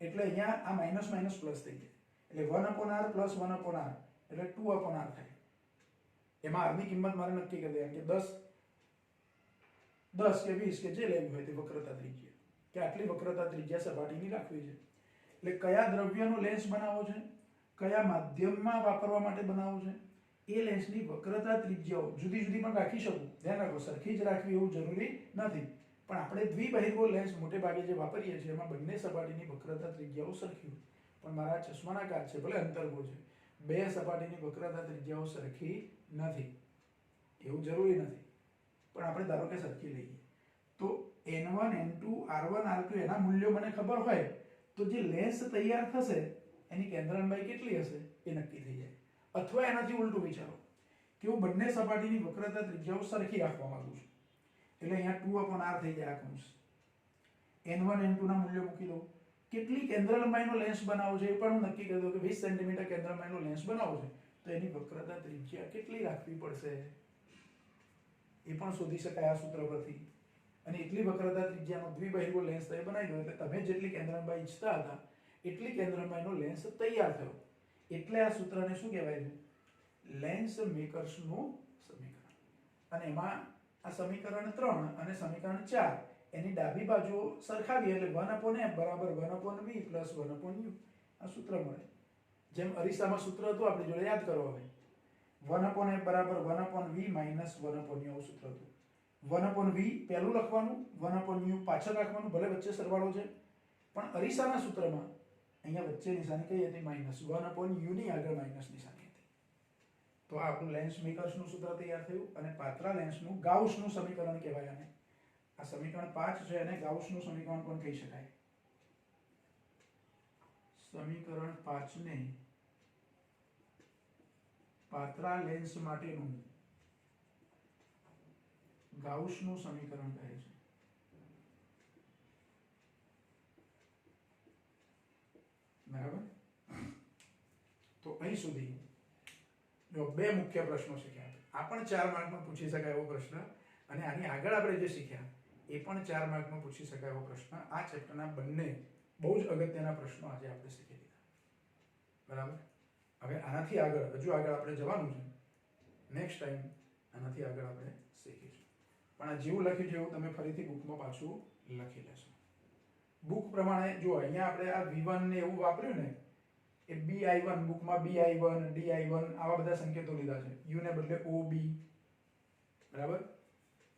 એટલે અહીંયા આ માઈનસ માઈનસ પ્લસ થઈ જાય. એટલે 1/r પ્લસ 1/r એટલે 2/r થાય. એમાં r ની કિંમત મારે નક્કી કરી દેવાની કે 10 કે 20 કે જે લેવી હોય તે વક્રતા ત્રિજ્યા, કે આટલી વક્રતા ત્રિજ્યા સપાટીની રાખવી છે. એટલે કયા દ્રવ્યનો લેન્સ બનાવવો છે, કયા માધ્યમમાં વાપરવા માટે બનાવવો છે, એ લેન્સની વક્રતા ત્રિજ્યાઓ જુદી જુદી પણ રાખી શકું. ધ્યાન રાખો, સરખી જ રાખવી એવું જરૂરી નથી. પણ આપણે દ્વિબહિર્ગોળ લેન્સ મોટે ભાગે જે વાપરીએ છીએ એમાં બંને સપાટીની વક્રતા ત્રિજ્યાઓ સરખી હોય. પણ મારા ચશ્માના કાચ છે, ભલે અંતર્ગોળ છે, બે સપાટીની વક્રતા ત્રિજ્યાઓ સરખી નથી. એવું જરૂરી નથી, પણ આપણે ધારો કે સરખી લઈએ તો n1 n2 r1 r2 એના મૂલ્યો મને ખબર હોય તો જે લેન્સ તૈયાર થશે એની કેન્દ્ર લંબાઈ કેટલી હશે એ નક્કી થઈ જાય. અથવા એનાથી ઉલટું વિચારો કે હું બંને સપાટીની વક્રતા ત્રિજ્યાઓ સરખી રાખવા માંગુ છું એટલે અહીંયા 2/r થઈ જાય. આ કૌંસ n1 n2 ના મૂલ્યો મૂકી દઉં. કેટલી કેન્દ્ર લંબાઈનો લેન્સ બનાવવો છે એ પણ હું નક્કી કરી દઉં કે 20 સેન્ટીમીટર કેન્દ્ર લંબાઈનો લેન્સ બનાવવો છે તો એની વક્રતા ત્રિજ્યા કેટલી રાખવી પડશે એ પણ શોધી શકાય આ સૂત્ર પરથી. અને એટલી વક્રતા ત્રિજ્યાનો દ્વિબહિર્ગોળ લેન્સ તમે બનાવી દો એટલે તમે જેટલી કેન્દ્ર લંબાઈ ઈચ્છતા હતા એટલી કેન્દ્ર લંબાઈનો લેન્સ તૈયાર થયો. એટલે આ સૂત્રને શું કહેવાય છે? લેન્સ મેકર્સનું સમીકરણ. અને એમાં આ સમીકરણ 3 અને સમીકરણ 4 એની ડાબી બાજુ સરખાવીએ એટલે 1/f બરાબર 1/v પ્લસ 1/u આ સૂત્ર મળે. જેમ અરીસામાં સૂત્ર હતું આપણી જોડે, યાદ કરો હવે. 1/f બરાબર 1/v માઇનસ 1/u આવું સૂત્ર હતું. 1/v પહેલું લખવાનું, 1/u પાછળ રાખવાનું, ભલે વચ્ચે સરવાળો છે, પણ અરીસાના સૂત્રમાં અહીંયા વચ્ચે નિશાની કઈ હતી? માઇનસ. 1/u ની આગળ માઇનસ નિશાની હતી. તો આ આપણું લેન્સ મેકર્સનું સૂત્ર તૈયાર થયું. અને પાતળા લેન્સનું ગાઉસનું સમીકરણ કહેવાય આને. આ સમીકરણ 5 છે અને ગાઉસનું સમીકરણ પણ કહી શકાય. સમીકરણ 5 ને પાતળા લેન્સ માટેનું ગાઉસનું સમીકરણ કહે છે. બરાબર? તો અહીં સુધી જો બે મુખ્ય પ્રશ્નો શીખ્યા. આ પણ 4 માર્કમાં પૂછી શકાય એવો પ્રશ્ન, અને આની આગળ આપણે જે શીખ્યા એ પણ 4 માર્કમાં પૂછી શકાય એવો પ્રશ્ન. આ ચેપ્ટરના બંને બહુ જ અગત્યના પ્રશ્નો આજે આપણે શીખી લીધા. બરાબર? હવે આનાથી આગળ હજુ આગળ આપણે જવાનું છે. નેક્સ્ટ ટાઈમ આનાથી આગળ આપણે શીખીશું. પણ આ જેવું લખ્યું છે એવું તમે ફરીથી બુકમાં પાછું લખી લેશો. બુક પ્રમાણે જો અહીંયા આપણે આ v1 ને એવું વાપર્યું ને એ bi1, બુકમાં bi1 di1 આવા બધા સંકેતો લીધા છે. u ને બદલે ob. બરાબર?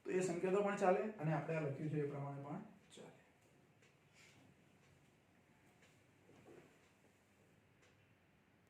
તો એ સંકેતો પણ ચાલે અને આપણે આ લખ્યું છે એ પ્રમાણે પણ